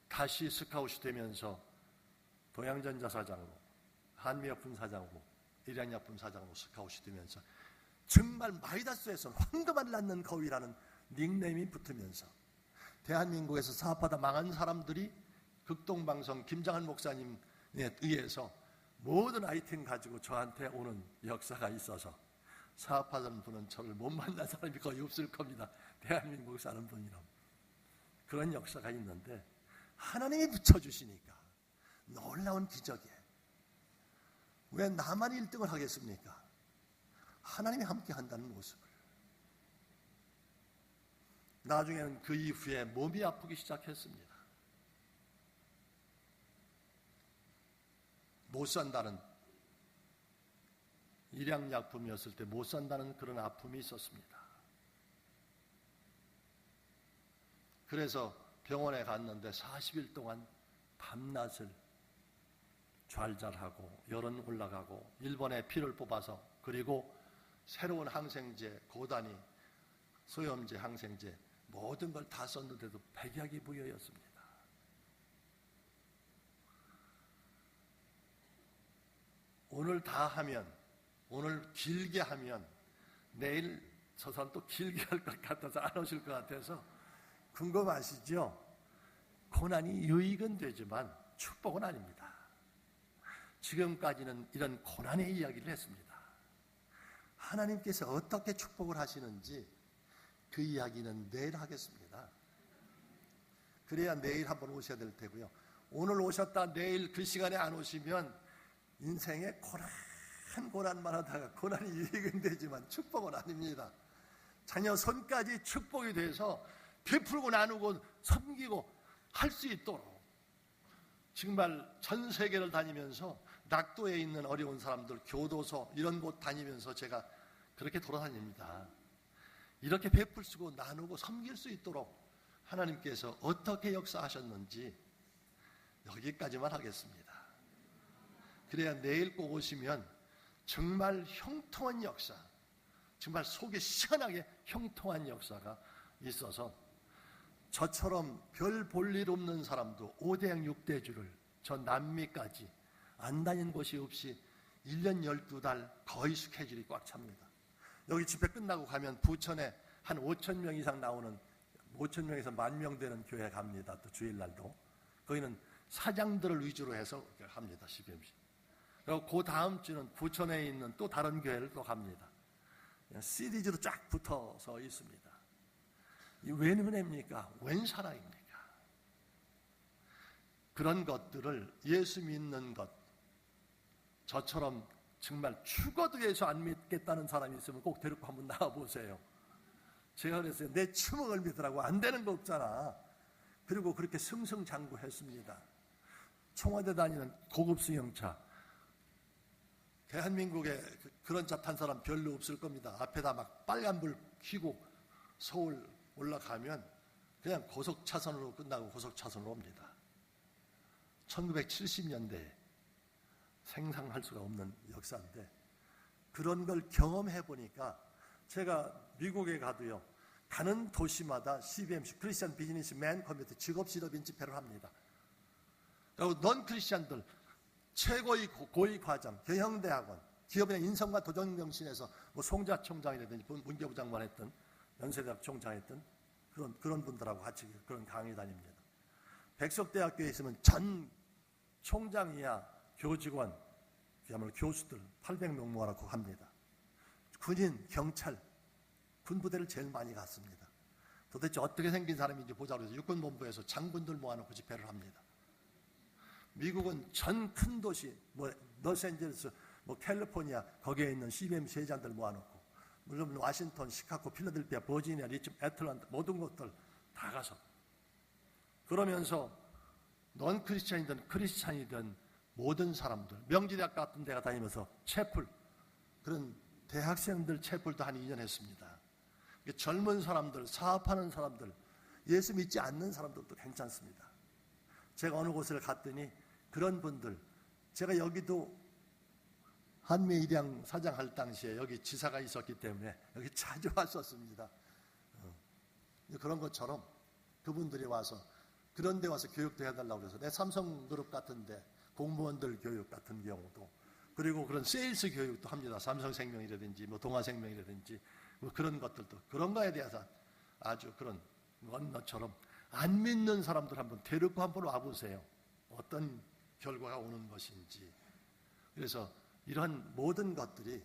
다시 스카웃이 되면서 동양전자 사장으로, 한미약품 사장으로, 일양약품 사장으로 스카웃이 되면서 정말 마이다스에서 황금알 낳는 거위라는 닉네임이 붙으면서 대한민국에서 사업하다 망한 사람들이 극동방송 김장한 목사님에 의해서 모든 아이템 가지고 저한테 오는 역사가 있어서 사업하는 분은 저를 못 만난 사람이 거의 없을 겁니다. 대한민국 사는 분이라면. 그런 역사가 있는데 하나님이 붙여주시니까 놀라운 기적이에요. 왜 나만 1등을 하겠습니까? 하나님이 함께 한다는 모습을. 나중에는 그 이후에 몸이 아프기 시작했습니다. 못 산다는, 일양약품이었을 때 못 산다는 그런 아픔이 있었습니다. 그래서 병원에 갔는데 40일 동안 밤낮을 좌절하고 열은 올라가고 일본에 피를 뽑아서, 그리고 새로운 항생제, 고단위, 소염제, 항생제 모든 걸 다 썼는데도 백약이 무효였습니다. 오늘 다 하면, 오늘 길게 하면 내일 저 사람 또 길게 할 것 같아서 안 오실 것 같아서 궁금하시죠? 고난이 유익은 되지만 축복은 아닙니다. 지금까지는 이런 고난의 이야기를 했습니다. 하나님께서 어떻게 축복을 하시는지 그 이야기는 내일 하겠습니다. 그래야 내일 한번 오셔야 될 테고요. 오늘 오셨다 내일 그 시간에 안 오시면 인생에 고난만 하다가 고난이 유익은 되지만 축복은 아닙니다. 자녀 손까지 축복이 돼서 베풀고 나누고 섬기고 할 수 있도록 정말 전 세계를 다니면서 낙도에 있는 어려운 사람들, 교도소 이런 곳 다니면서 제가 그렇게 돌아다닙니다. 이렇게 베풀고 나누고 섬길 수 있도록 하나님께서 어떻게 역사하셨는지 여기까지만 하겠습니다. 그래야 내일 꼭 오시면 정말 형통한 역사, 정말 속이 시원하게 형통한 역사가 있어서 저처럼 별 볼 일 없는 사람도 5대양 6대주를 저 남미까지 안 다닌 곳이 없이 1년 12달 거의 스케줄이 꽉 찹니다. 여기 집회 끝나고 가면 부천에 한 5천 명 이상 나오는, 5천 명에서 10,000명 되는 교회 갑니다. 또 주일날도. 거기는 사장들을 위주로 해서 합니다. CBMC. 그리고 그 다음 주는 부천에 있는 또 다른 교회를 또 갑니다. 시리즈로 쫙 붙어서 있습니다. 웬 은혜입니까? 웬 사랑입니까? 그런 것들을, 예수 믿는 것, 저처럼 정말 죽어도 예수 안 믿겠다는 사람이 있으면 꼭 데리고 한번 나와보세요. 제가 그랬어요. 내 추억을 믿으라고. 안 되는 거 없잖아. 그리고 그렇게 승승장구했습니다. 청와대 다니는 고급 승용차, 대한민국에 그런 차 탄 사람 별로 없을 겁니다. 앞에다 막 빨간불 켜고 서울 올라가면 그냥 고속차선으로 끝나고 고속차선으로 옵니다. 1970년대에 생상할 수가 없는 역사인데 그런 걸 경험해 보니까 제가 미국에 가도요, 가는 도시마다 CBMC, 크리스천 비즈니스맨 커뮤니티 직업 실업인 집회를 합니다. 그리고 넌 크리스천들 최고의 고위 과정, 경영대학원, 기업의 인성과 도전정신에서 뭐 송자 총장이라든지 문교부 장관 했던, 연세대학 총장 했던 그런 분들하고 같이 그런 강의 다닙니다. 백석대학교에 있으면 전 총장이야 교직원, 그야말로 교수들 800명 모아놓고 합니다. 군인, 경찰, 군부대를 제일 많이 갔습니다. 도대체 어떻게 생긴 사람인지 보자고 해서 육군본부에서 장군들 모아놓고 집회를 합니다. 미국은 전 큰 도시, 뭐 로스앤젤레스, 뭐 캘리포니아, 거기에 있는 CBMC 회장들 모아놓고, 물론 와싱턴, 시카고, 필라델피아, 버지니아, 리치몬드, 애틀란타 모든 곳들 다 가서, 그러면서 넌 크리스찬이든 크리스찬이든 모든 사람들, 명지대학 같은 데가 다니면서 채플, 그런 대학생들 채플도 한 2년 했습니다. 젊은 사람들, 사업하는 사람들, 예수 믿지 않는 사람들도 괜찮습니다. 제가 어느 곳을 갔더니 그런 분들, 제가 여기도 한미일양 사장할 당시에 여기 지사가 있었기 때문에 여기 자주 왔었습니다. 그런 것처럼 그분들이 와서 그런 데 와서 교육도 해달라고 해서 내 삼성그룹 같은데 공무원들 교육 같은 경우도, 그리고 그런 세일스 교육도 합니다. 삼성생명이라든지 뭐 동아생명이라든지 뭐 그런 것들도, 그런 거에 대해서 아주 그런 것처럼 안 믿는 사람들 한번 데리고 한번 와보세요. 어떤 결과가 오는 것인지. 그래서 이러한 모든 것들이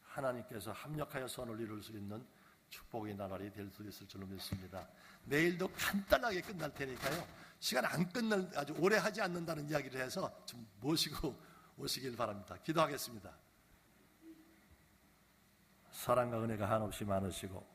하나님께서 합력하여 선을 이룰 수 있는 축복의 나날이 될 수 있을 줄로 믿습니다. 내일도 간단하게 끝날 테니까요. 시간 안 끝날, 아주 오래 하지 않는다는 이야기를 해서 좀 모시고 오시길 바랍니다. 기도하겠습니다. 사랑과 은혜가 한없이 많으시고